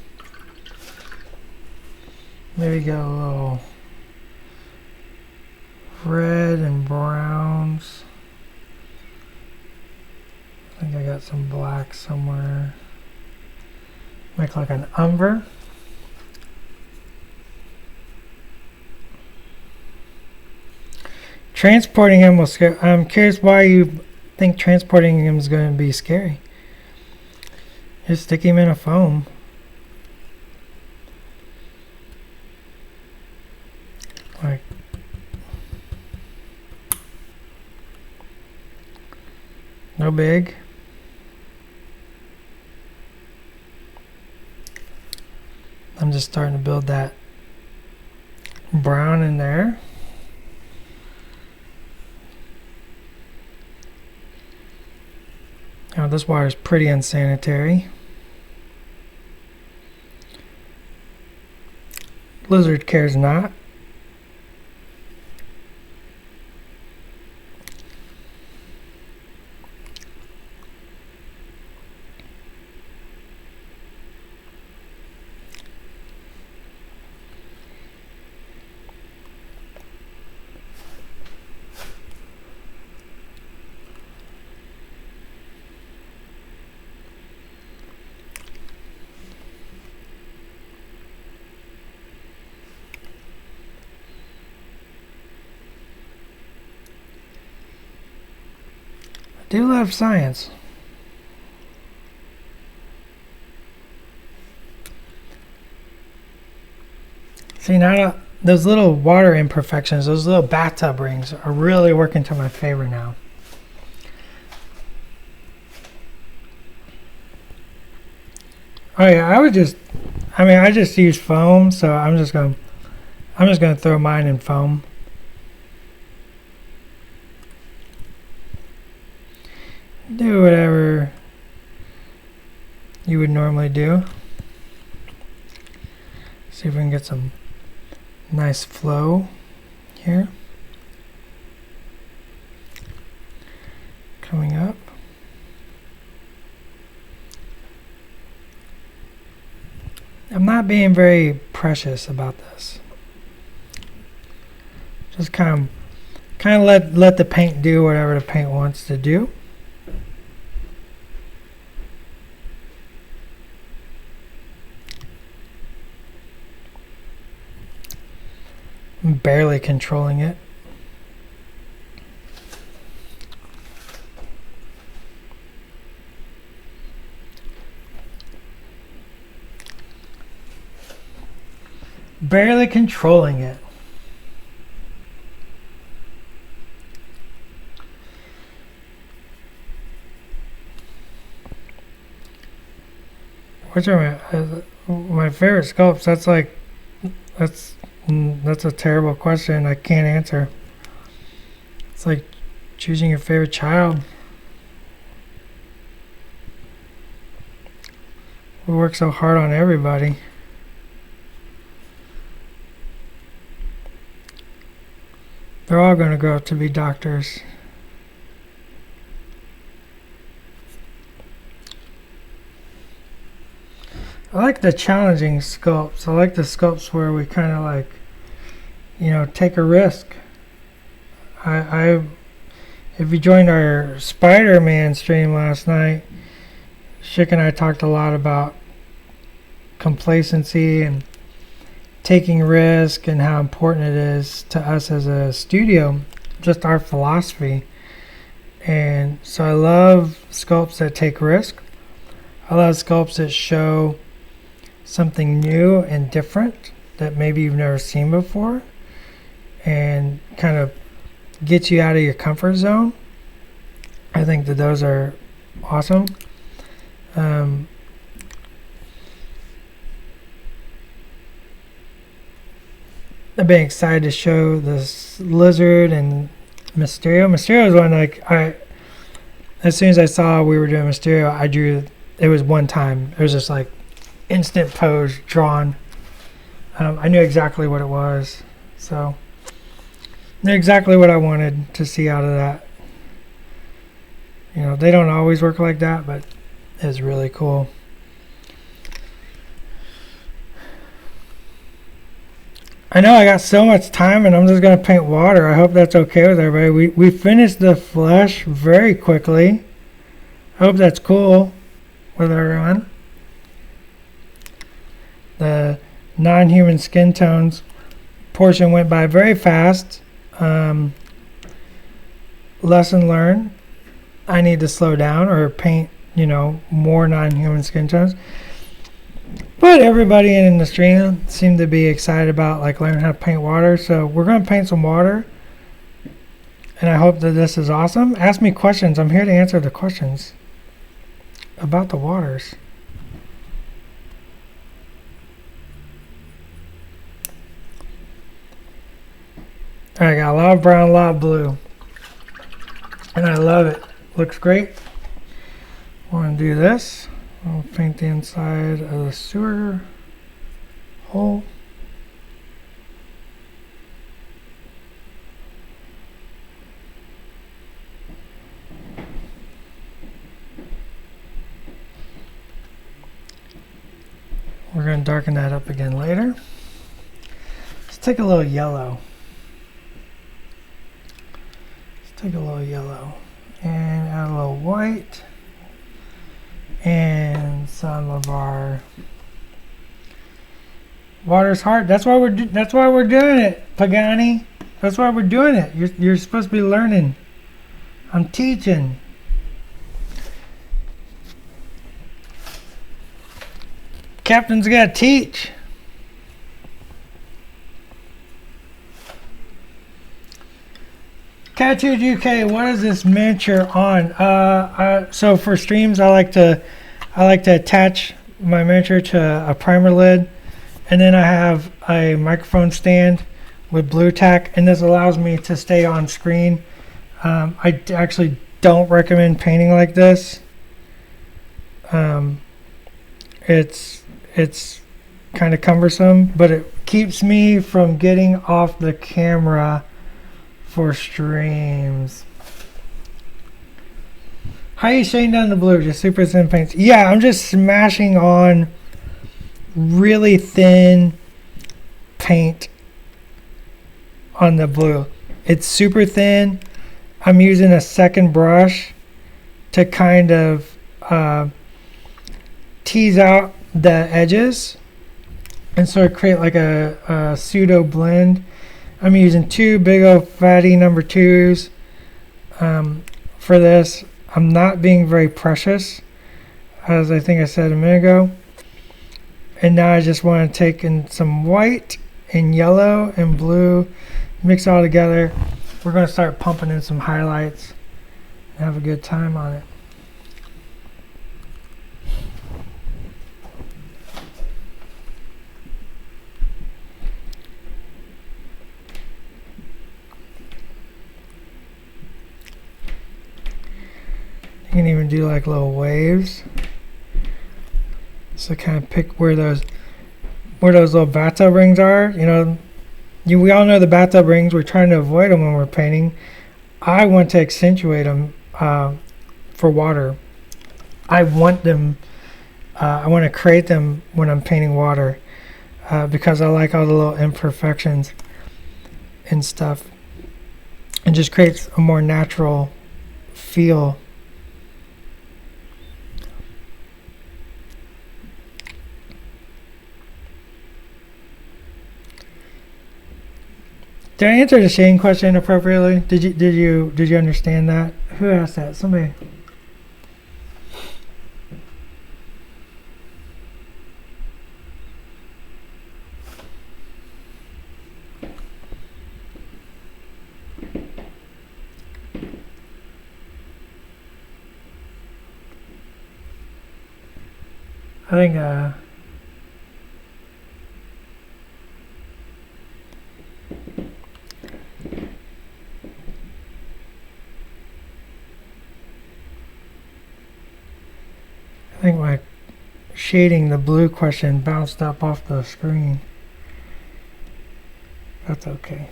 Maybe get a little red and browns. I think I got some black somewhere. Make like an umber. Transporting him will scare. I'm curious why you think transporting him is going to be scary. Just stick him in a foam. Like, no big. I'm just starting to build that brown in there. Now this water is pretty unsanitary. Lizard cares not. Do love science. See, now those little water imperfections, those little bathtub rings are really working to my favor now. Oh yeah, I just use foam, so I'm just gonna throw mine in foam. Do whatever you would normally do. See if we can get some nice flow here. Coming up. I'm not being very precious about this. Just kind of let the paint do whatever the paint wants to do. I'm barely controlling it. barely controlling it. Which are my favorite sculpts? That's a terrible question. I can't answer. It's like choosing your favorite child. We work so hard on everybody. They're all going to grow up to be doctors. I like the challenging sculpts. I like the sculpts where we kind of like, take a risk. If you joined our Spider-Man stream last night, Schick and I talked a lot about complacency and taking risk and how important it is to us as a studio, just our philosophy. And so I love sculpts that take risk. I love sculpts that show something new and different that maybe you've never seen before and kind of get you out of your comfort zone. I think that those are awesome. I've been excited to show this lizard and Mysterio. Mysterio is one as soon as I saw we were doing Mysterio, I drew. It was one time. It was just like instant pose drawn. I knew exactly what it was, so knew exactly what I wanted to see out of that. They don't always work like that, but it's really cool. I know I got so much time and I'm just going to paint water. I hope that's okay with everybody. We finished the flesh very quickly. I hope that's cool with everyone. The non-human skin tones portion went by very fast. Lesson learned. I need to slow down or paint, more non-human skin tones. But everybody in the stream seemed to be excited about learning how to paint water. So we're going to paint some water. And I hope that this is awesome. Ask me questions. I'm here to answer the questions about the waters. I got a lot of brown, a lot of blue. And I love it. Looks great. I want to do this. I'll paint the inside of the sewer hole. We're going to darken that up again later. Let's take a little yellow. Take a little yellow and add a little white and some of our water's heart. That's why we're doing it, Pagani. That's why we're doing it. You're supposed to be learning. I'm teaching. Captain's got to teach. Tattooed UK, what is this miniature on? So for streams, I like to attach my miniature to a primer lid, and then I have a microphone stand with blue tack, and this allows me to stay on screen. I actually don't recommend painting like this. It's kind of cumbersome, but it keeps me from getting off the camera for streams. How are you shading down the blue? Just super thin paints? Yeah, I'm just smashing on really thin paint on the blue. It's super thin. I'm using a second brush to kind of tease out the edges and sort of create like a pseudo blend. I'm using two big old fatty number 2s for this. I'm not being very precious, as I think I said a minute ago. And now I just want to take in some white in yellow and blue, mix it all together. We're going to start pumping in some highlights and have a good time on it. You can even do like little waves. So kind of pick where those little bathtub rings are. You know, we all know the bathtub rings. We're trying to avoid them when we're painting. I want to accentuate them for water. I want them. I want to create them when I'm painting water because I like all the little imperfections and stuff. It just creates a more natural feel. Did I answer the shading question appropriately? Did you understand that? Who asked that? Somebody. I think my shading the blue question bounced up off the screen. That's okay.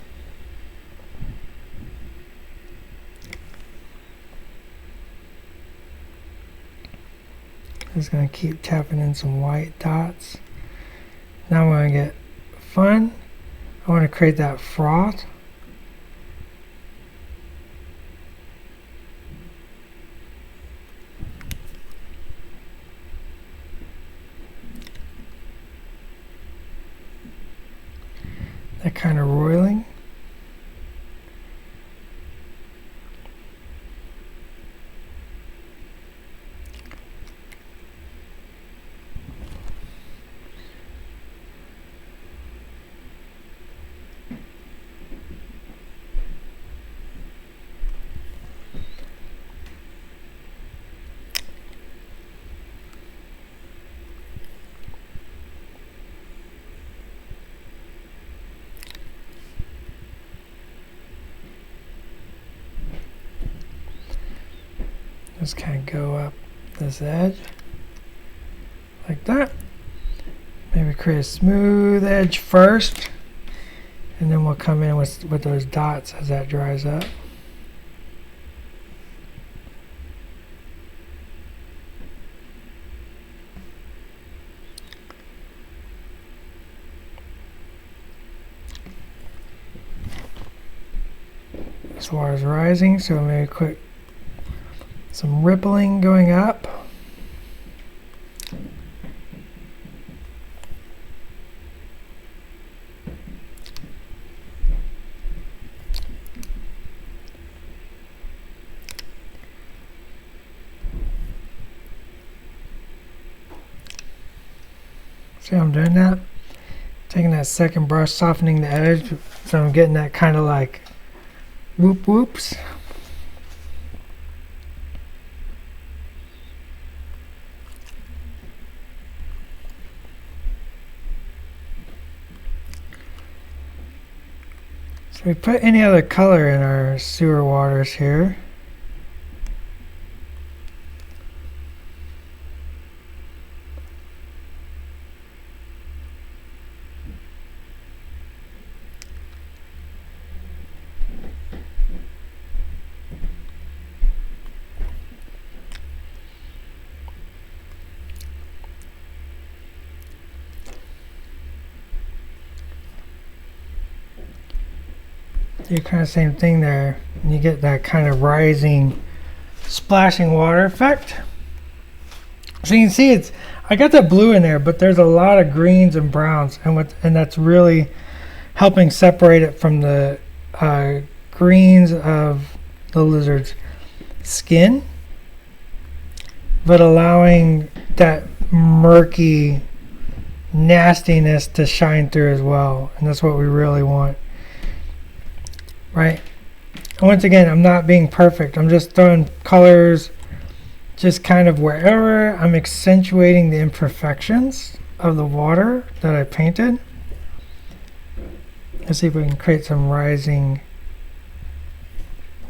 Just gonna keep tapping in some white dots. Now I'm gonna get fun. I want to create that froth. That kind of roiling. Just kind of go up this edge like that. Maybe create a smooth edge first, and then we'll come in with those dots as that dries up. This water is rising, so maybe quick some rippling going up. See how I'm doing that? Taking that second brush, softening the edge, so I'm getting that kind of like whoop whoops. So we put any other color in our sewer waters here. Do kind of same thing there, and you get that kind of rising, splashing water effect. So you can see I got that blue in there, but there's a lot of greens and browns, and that's really helping separate it from the greens of the lizard's skin, but allowing that murky nastiness to shine through as well, and that's what we really want, right? And once again, I'm not being perfect. I'm just throwing colors just kind of wherever I'm accentuating the imperfections of the water that I painted. Let's see if we can create some rising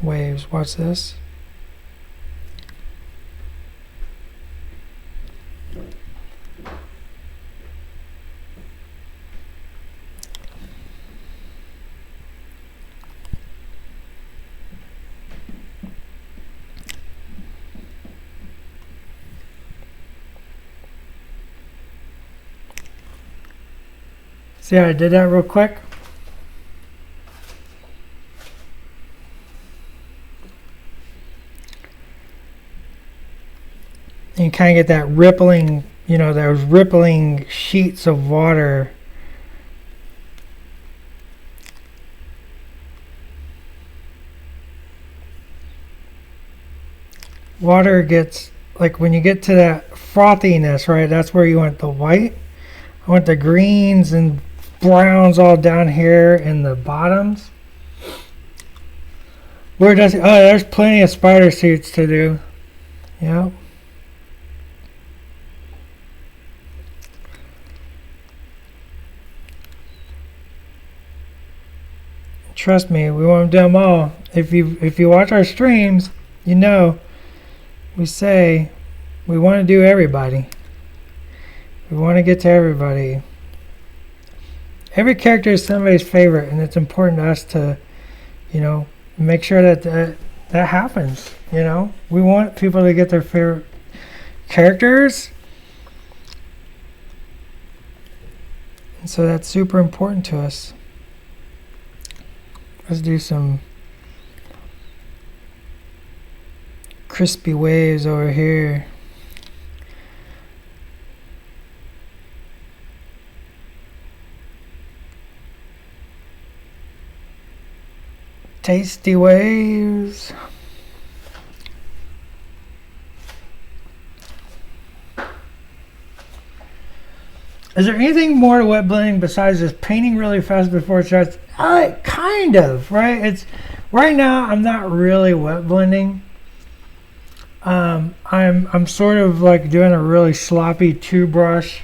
waves. Watch this. See how I did that real quick? And you kind of get that rippling, you know, those rippling sheets of water. Water gets, like when you get to that frothiness, right, that's where you want the white. I want the greens and browns all down here in the bottoms. Where does it? Oh, there's plenty of spider suits to do. Yep. Trust me, we want to do them all. If you watch our streams, you know we say we want to do everybody. We want to get to everybody. Every character is somebody's favorite, and it's important to us to, you know, make sure that that happens. You know, we want people to get their favorite characters, and so that's super important to us. Let's do some crispy waves over here. Tasty waves. Is there anything more to wet blending besides just painting really fast before it starts? Kind of, right? It's right now I'm not really wet blending. I'm sort of like doing a really sloppy two brush.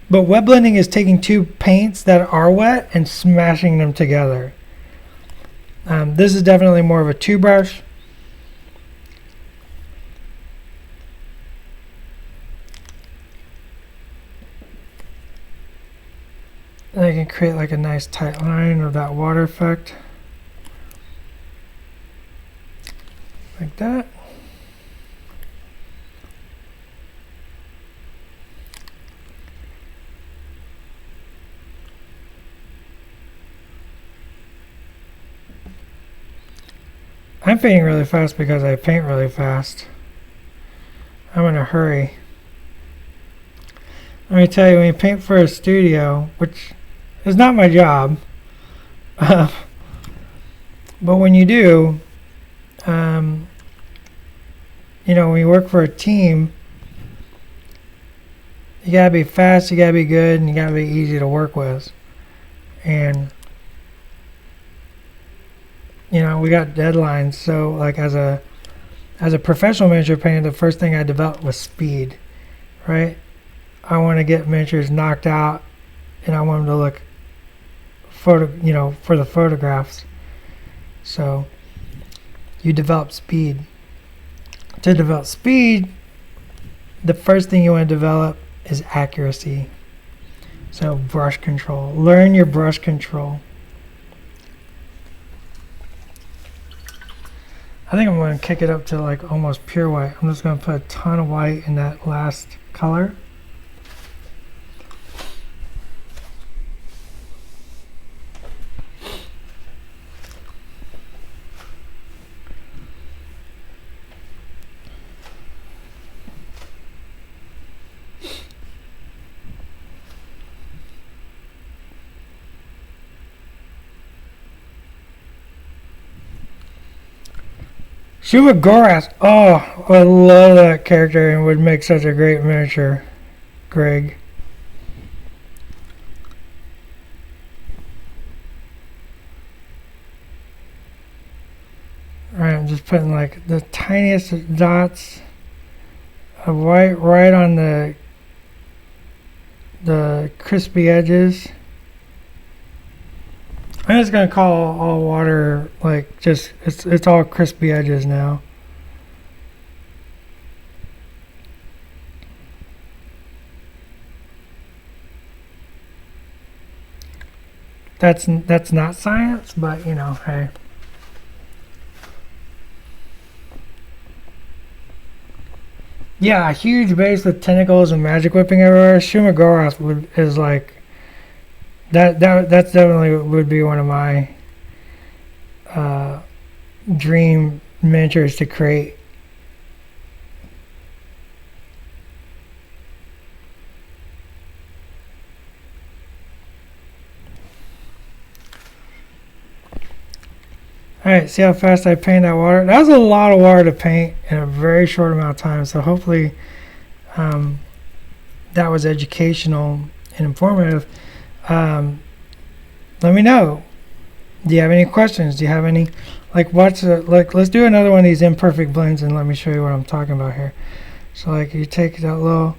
But wet blending is taking two paints that are wet and smashing them together. This is definitely more of a two brush. And I can create like a nice tight line of that water effect. Like that. I'm painting really fast because I paint really fast. I'm in a hurry. Let me tell you, when you paint for a studio, which is not my job, but when you do, you know, when you work for a team, you gotta be fast, you gotta be good, and you gotta be easy to work with. And you know, we got deadlines, so like as a professional miniature painter, the first thing I developed was speed, right? I want to get miniatures knocked out, and I want them to look you know, for the photographs. So you develop speed. To develop speed, the first thing you want to develop is accuracy. So brush control. Learn your brush control. I think I'm going to kick it up to like almost pure white. I'm just going to put a ton of white in that last color. Shumagorath. Oh, I love that character and would make such a great miniature, Greg. Alright, I'm just putting like the tiniest dots of white right on the crispy edges. I'm just gonna call all water like just it's all crispy edges now. That's not science, but you know, hey. Yeah, a huge base with tentacles and magic whipping everywhere. Shumagorath is like that's definitely would be one of my dream miniatures to create. Alright, see how fast I paint that water? That was a lot of water to paint in a very short amount of time, so hopefully that was educational and informative. Let me know. Do you have any questions? Do you have any, like, let's do another one of these imperfect blends and let me show you what I'm talking about here. So like you take that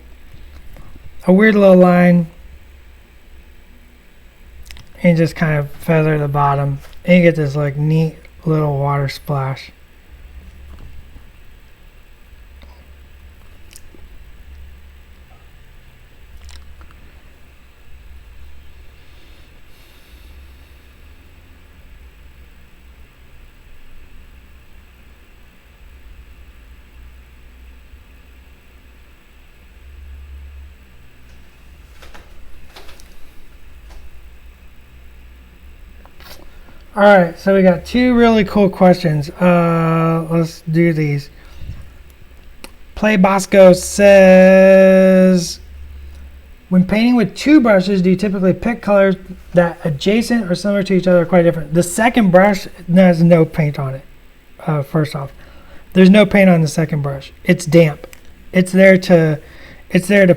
a weird little line and just kind of feather the bottom and you get this like neat little water splash. Alright, so we got two really cool questions. Let's do these. Play Bosco says, when painting with two brushes, do you typically pick colors that adjacent or similar to each other are quite different? The second brush has no paint on it. First off, there's no paint on the second brush. It's damp. It's there to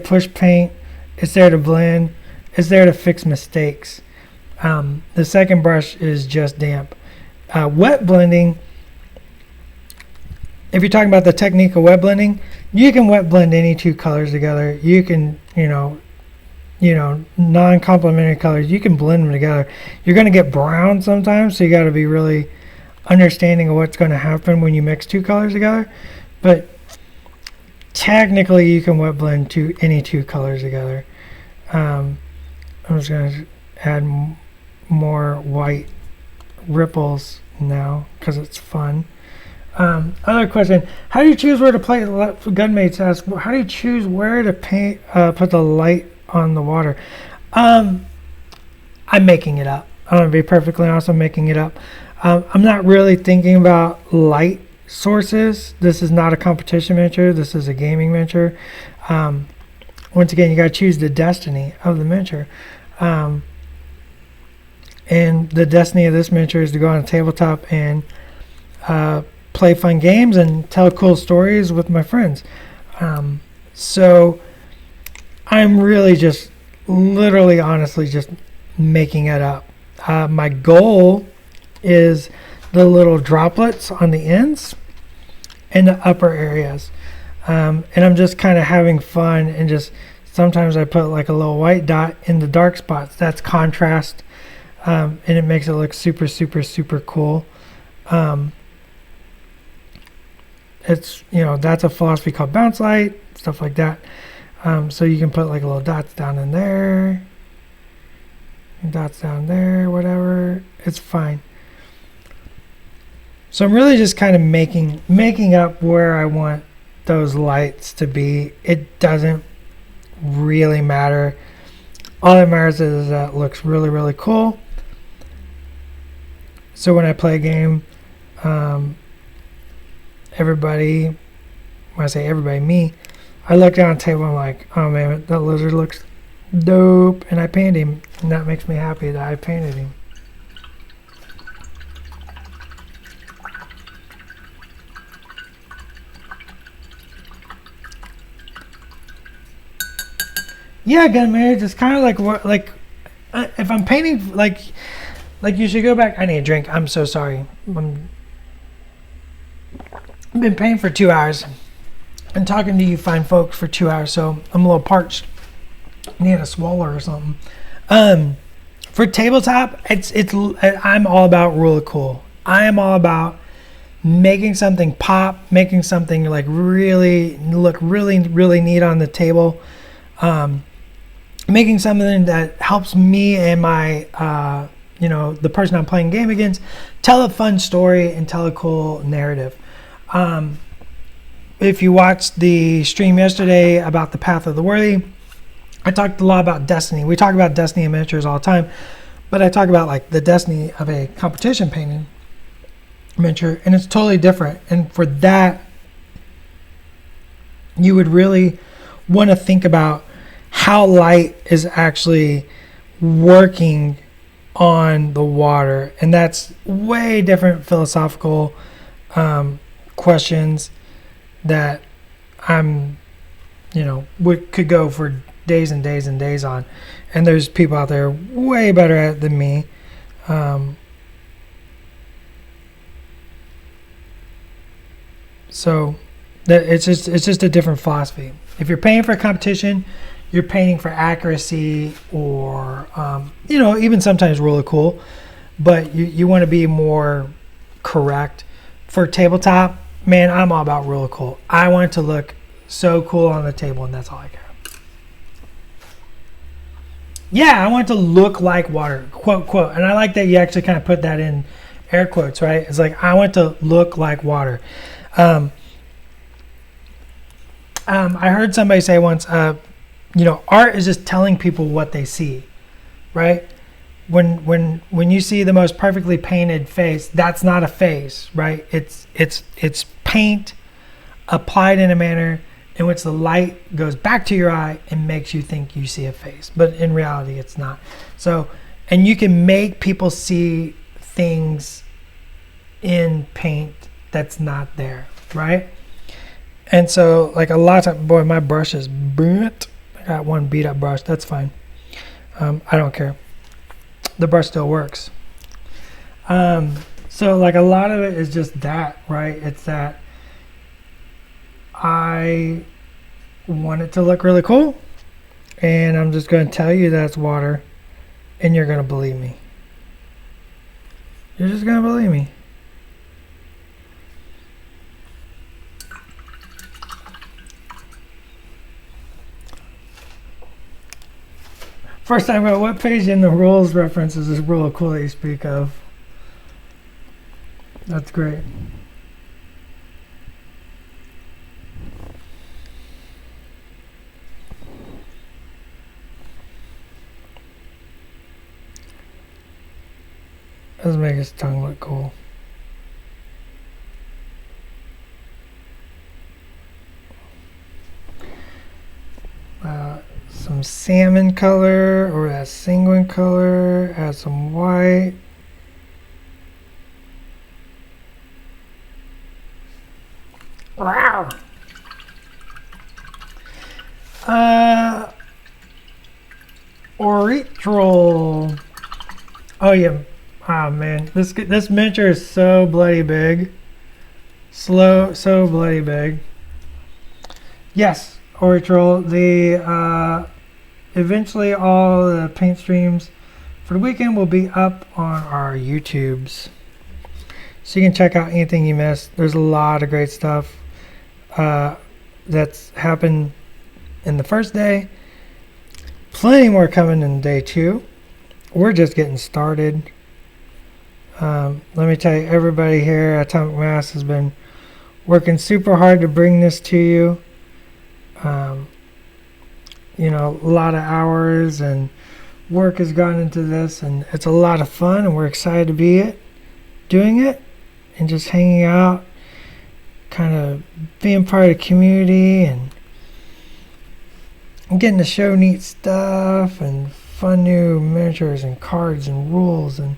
push paint. It's there to blend. It's there to fix mistakes. The second brush is just damp. Wet blending, if you're talking about the technique of wet blending, you can wet blend any two colors together. You can, non-complementary colors, you can blend them together. You're going to get brown sometimes, so you got to be really understanding of what's going to happen when you mix two colors together. But technically, you can wet blend any two colors together. I'm just going to add more white ripples now because it's fun. Other question: how do you choose where to play? Gunmates ask, how do you choose where to paint? Put the light on the water. I'm making it up. I'm gonna be perfectly honest. I'm making it up. I'm not really thinking about light sources. This is not a competition miniature. This is a gaming miniature. Once again, you got to choose the destiny of the miniature. And the destiny of this miniature is to go on a tabletop and play fun games and tell cool stories with my friends. So I'm really just literally, honestly, just making it up. My goal is the little droplets on the ends and the upper areas. And I'm just kind of having fun and just sometimes I put like a little white dot in the dark spots. That's contrast. And it makes it look super, super, super cool. It's, that's a philosophy called bounce light, stuff like that. So you can put like little dots down in there, dots down there, whatever. It's fine. So I'm really just kind of making up where I want those lights to be. It doesn't really matter. All that matters is that it looks really, really cool. So when I play a game, everybody, when I say everybody, me, I look down at the table, I'm like, oh man, that lizard looks dope, and I painted him, and that makes me happy that I painted him. Yeah, gun marriage is kind of like what, like if I'm painting, like you should go back. I need a drink. I'm so sorry. I've been painting for 2 hours and talking to you fine folks for 2 hours, so I'm a little parched. Need a swallow or something. For tabletop, I'm all about really cool. I am all about making something pop, making something like really look really, really neat on the table. Making something that helps me and my, the person I'm playing game against, tell a fun story and tell a cool narrative. If you watched the stream yesterday about the Path of the Worthy, I talked a lot about Destiny. We talk about Destiny in miniatures all the time, but I talk about like the Destiny of a competition painting miniature, and it's totally different. And for that, you would really want to think about how light is actually working on the water, and that's way different philosophical questions that could go for days and days and days on, and there's people out there way better at it than me. So that it's just a different philosophy. If you're painting for a competition, you're painting for accuracy, or even sometimes really cool, but you want to be more correct. For tabletop, man, I'm all about really cool. I want it to look so cool on the table, and that's all I care. Yeah, I want it to look like water, quote, quote. And I like that you actually kind of put that in air quotes, right? It's like, I want it to look like water. I heard somebody say once, art is just telling people what they see, right? When you see the most perfectly painted face, that's not a face, right? It's paint applied in a manner in which the light goes back to your eye and makes you think you see a face, but in reality it's not. So, and you can make people see things in paint that's not there, right? And so, like a lot of, boy, my brush is burnt. I got one beat up brush, that's fine. I don't care. The brush still works. So like a lot of it is just that, right? It's that I want it to look really cool, and I'm just going to tell you that's water, and you're going to believe me. You're just going to believe me. First time about what page in the rules references is really cool that you speak of. That's great. Let's make his tongue look cool. Some salmon color, or that sanguine color, add some white. Wow. Erythral. Oh yeah. Oh man, this miniature is so bloody big. So bloody big. Yes, Erythral. The eventually all the paint streams for the weekend will be up on our YouTubes, so you can check out anything you missed. There's a lot of great stuff that's happened in the first day. Plenty more coming in day 2. We're just getting started. Let me tell you, everybody here at Atomic Mass has been working super hard to bring this to you. A lot of hours and work has gone into this, and it's a lot of fun, and we're excited to be doing it and just hanging out, kind of being part of the community and getting to show neat stuff and fun new miniatures and cards and rules and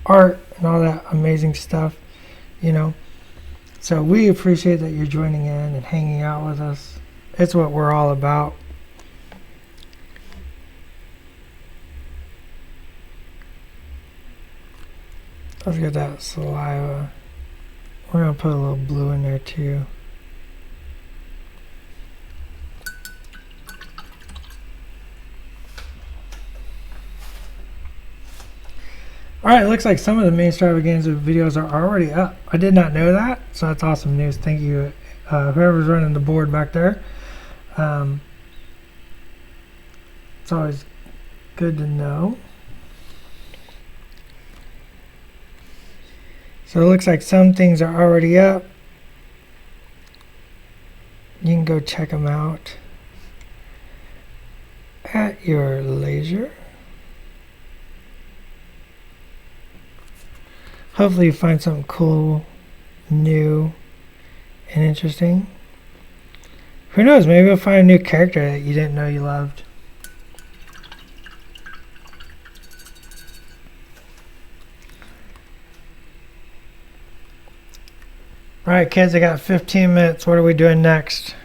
art and all that amazing stuff, So we appreciate that you're joining in and hanging out with us. It's what we're all about. Let's get that saliva. We're going to put a little blue in there too. Alright, it looks like some of the Mini-stravaganza videos are already up. I did not know that, so that's awesome news. Thank you, whoever's running the board back there. It's always good to know. So it looks like some things are already up. You can go check them out at your leisure. Hopefully you find something cool, new, and interesting. Who knows, maybe you'll find a new character that you didn't know you loved. Alright kids, I got 15 minutes. What are we doing next?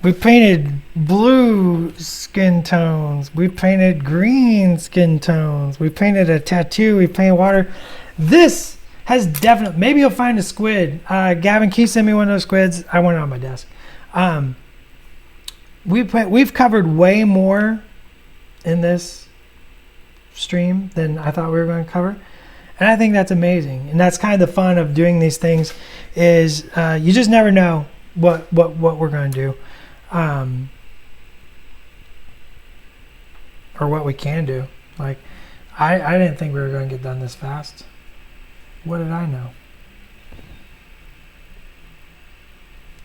We painted blue skin tones. We painted green skin tones. We painted a tattoo. We painted water. This has definitely... Maybe you'll find a squid. Gavin, can you send me one of those squids? I want it on my desk. We've covered way more in this stream than I thought we were going to cover. And I think that's amazing. And that's kind of the fun of doing these things is you just never know what we're going to do. Or what we can do. Like, I didn't think we were going to get done this fast. What did I know?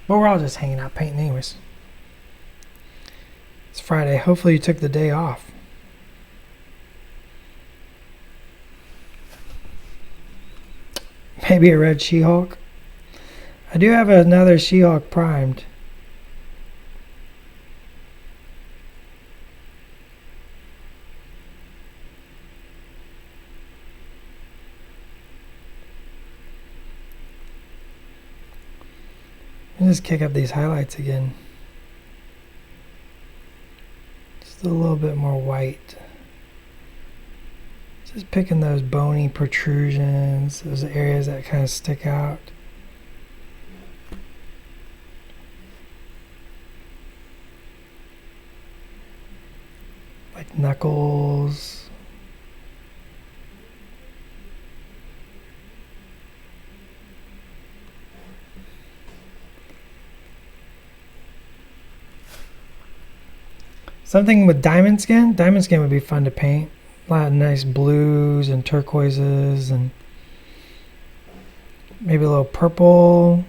But we're all just hanging out painting anyways. It's Friday. Hopefully you took the day off. Maybe a red She-Hulk. I do have another She-Hulk primed. Just kick up these highlights again. Just a little bit more white. Just picking those bony protrusions, those areas that kind of stick out. Like knuckles. Something with diamond skin. Diamond skin would be fun to paint. A lot of nice blues and turquoises and maybe a little purple.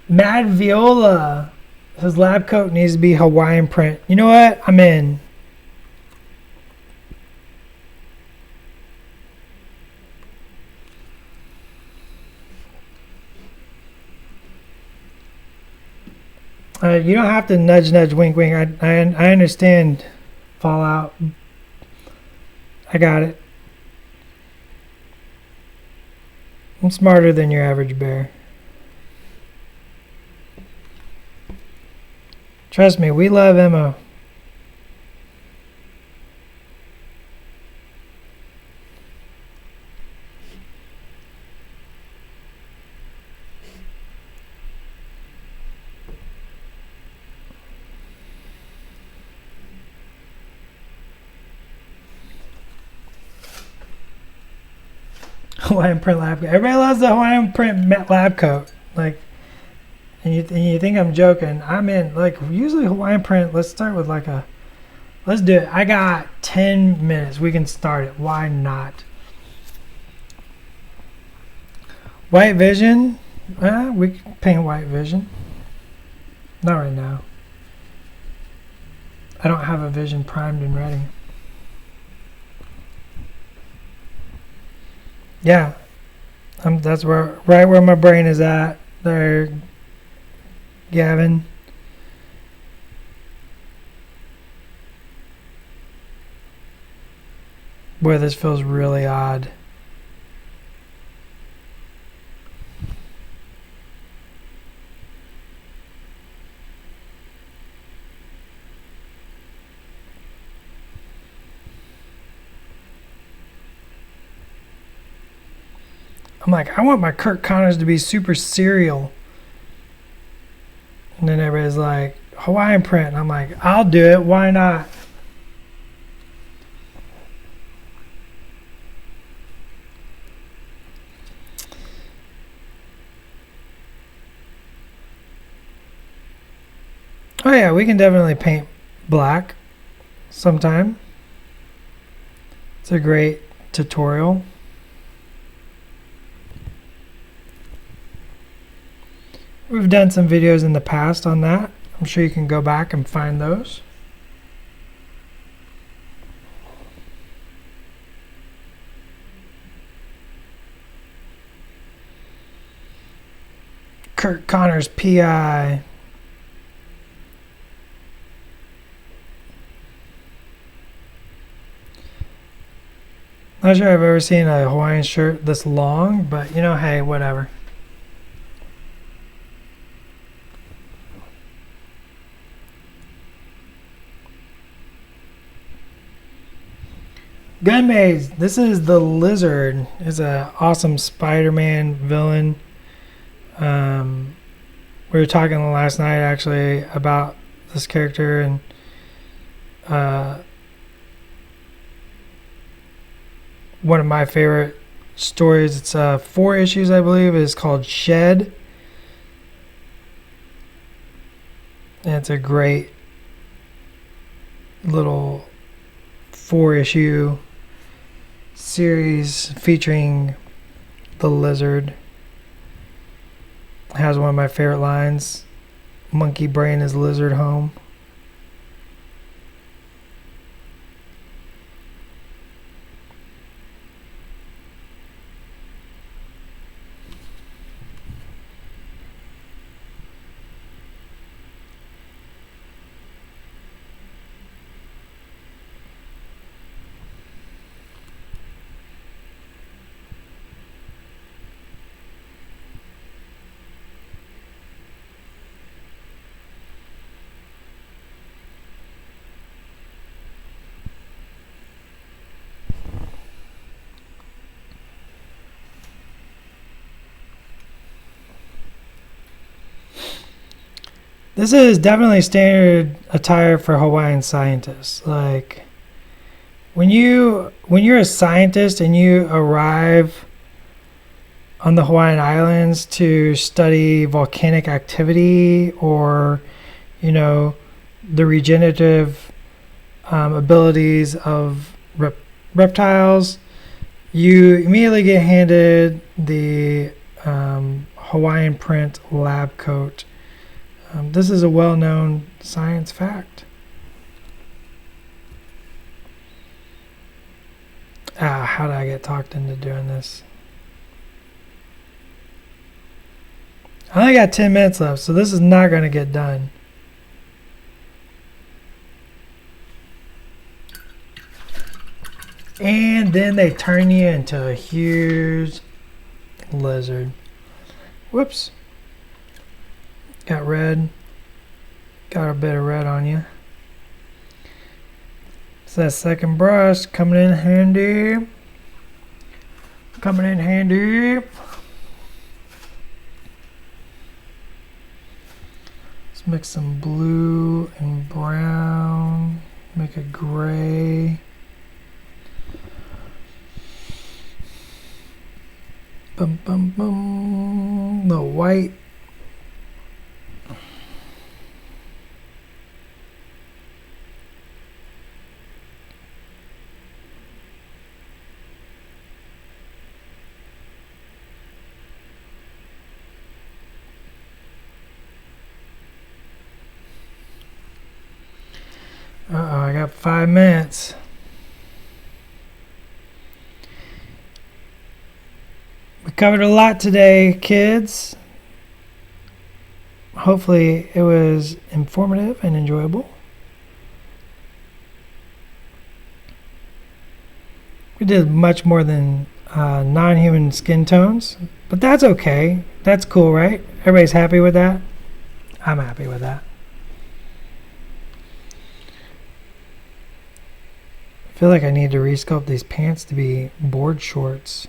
Mad Viola. His lab coat needs to be Hawaiian print. You know what? I'm in. You don't have to nudge, nudge, wink, wink. I understand, Fallout. I got it. I'm smarter than your average bear. Trust me, we love Emma. Hawaiian print lab coat. Everybody loves the Hawaiian print lab coat. Like, and you think I'm joking. I'm in. Like, usually Hawaiian print, let's start with like a, let's do it. I got 10 minutes. We can start it. Why not? White Vision. We can paint White Vision. Not right now. I don't have a Vision primed and ready. Yeah. That's where, right where my brain is at. There, Gavin. Boy, this feels really odd. I'm like, I want my Kurt Connors to be super serial. And then everybody's like, Hawaiian print. And I'm like, I'll do it. Why not? Oh yeah, we can definitely paint black sometime. It's a great tutorial. We've done some videos in the past on that. I'm sure you can go back and find those. Kurt Connors PI. Not sure I've ever seen a Hawaiian shirt this long, but you know, hey, whatever. Gun Maze, this is the Lizard. It's an awesome Spider-Man villain. We were talking last night actually about this character, and one of my favorite stories, it's 4 issues I believe, is called Shed. And it's a great little 4-issue series featuring the Lizard. It has one of my favorite lines, monkey brain is lizard home. This is definitely standard attire for Hawaiian scientists. Like when you're a scientist and you arrive on the Hawaiian Islands to study volcanic activity, or the regenerative abilities of reptiles, you immediately get handed the Hawaiian print lab coat. This is a well-known science fact. How did I get talked into doing this? I only got 10 minutes left, so this is not going to get done. And then they turn you into a huge lizard. Whoops. Got red. Got a bit of red on you. So that second brush coming in handy. Coming in handy. Let's mix some blue and brown. Make a gray. Bum bum bum. The white. I got 5 minutes. We covered a lot today, kids. Hopefully it was informative and enjoyable. We did much more than non-human skin tones, but that's okay. That's cool, right? Everybody's happy with that? I'm happy with that. I feel like I need to resculpt these pants to be board shorts.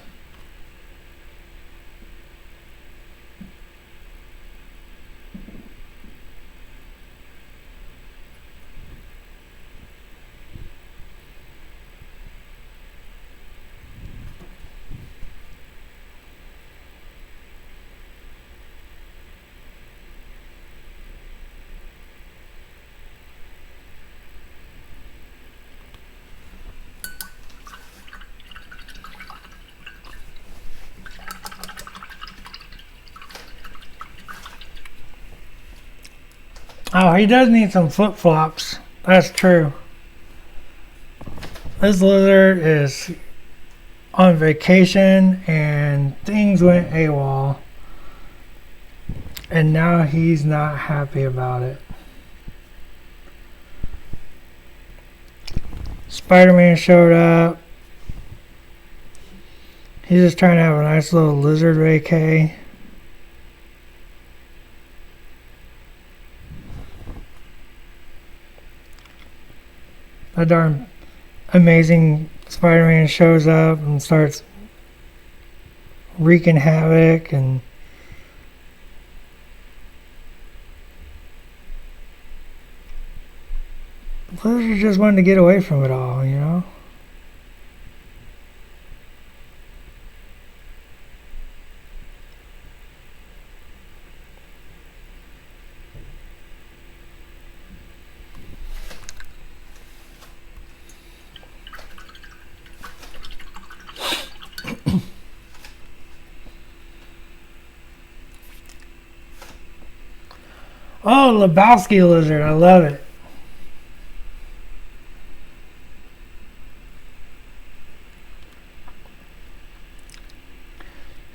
Oh, he does need some flip-flops. That's true. This lizard is on vacation and things went AWOL. And now he's not happy about it. Spider-Man showed up. He's just trying to have a nice little lizard vacay. That darn amazing Spider-Man shows up and starts wreaking havoc, and Blizzard just wanted to get away from it all, you know? Oh, Lebowski lizard, I love it.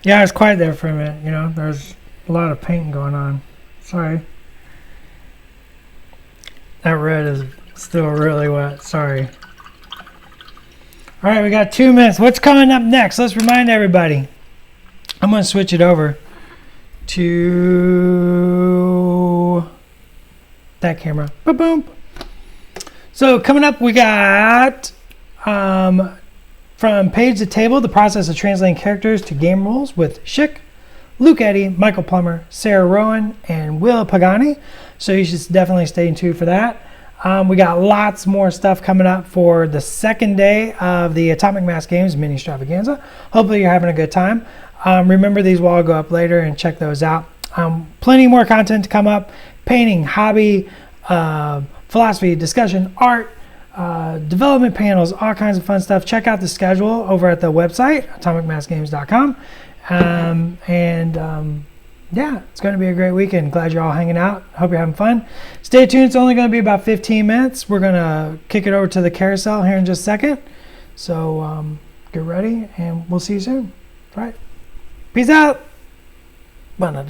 Yeah, it's quiet there for a minute, you know, there's a lot of painting going on. Sorry. That red is still really wet, sorry. Alright, we got 2 minutes. What's coming up next? Let's remind everybody. I'm going to switch it over to that camera. Ba-boom. So coming up, we got from page to table, the process of translating characters to game rules with Schick, Luke Eddy, Michael Plummer, Sarah Rowan, and Will Pagani. So you should definitely stay tuned for that. We got lots more stuff coming up for the second day of the Atomic Mass Games Mini-stravaganza. Hopefully you're having a good time. Remember, these will all go up later, and check those out. Plenty more content to come up. Painting, hobby, philosophy, discussion, art, development panels, all kinds of fun stuff. Check out the schedule over at the website, atomicmassgames.com. Yeah, it's going to be a great weekend. Glad you're all hanging out. Hope you're having fun. Stay tuned. It's only going to be about 15 minutes. We're going to kick it over to the carousel here in just a second. So get ready, and we'll see you soon. All right. Peace out. Bow.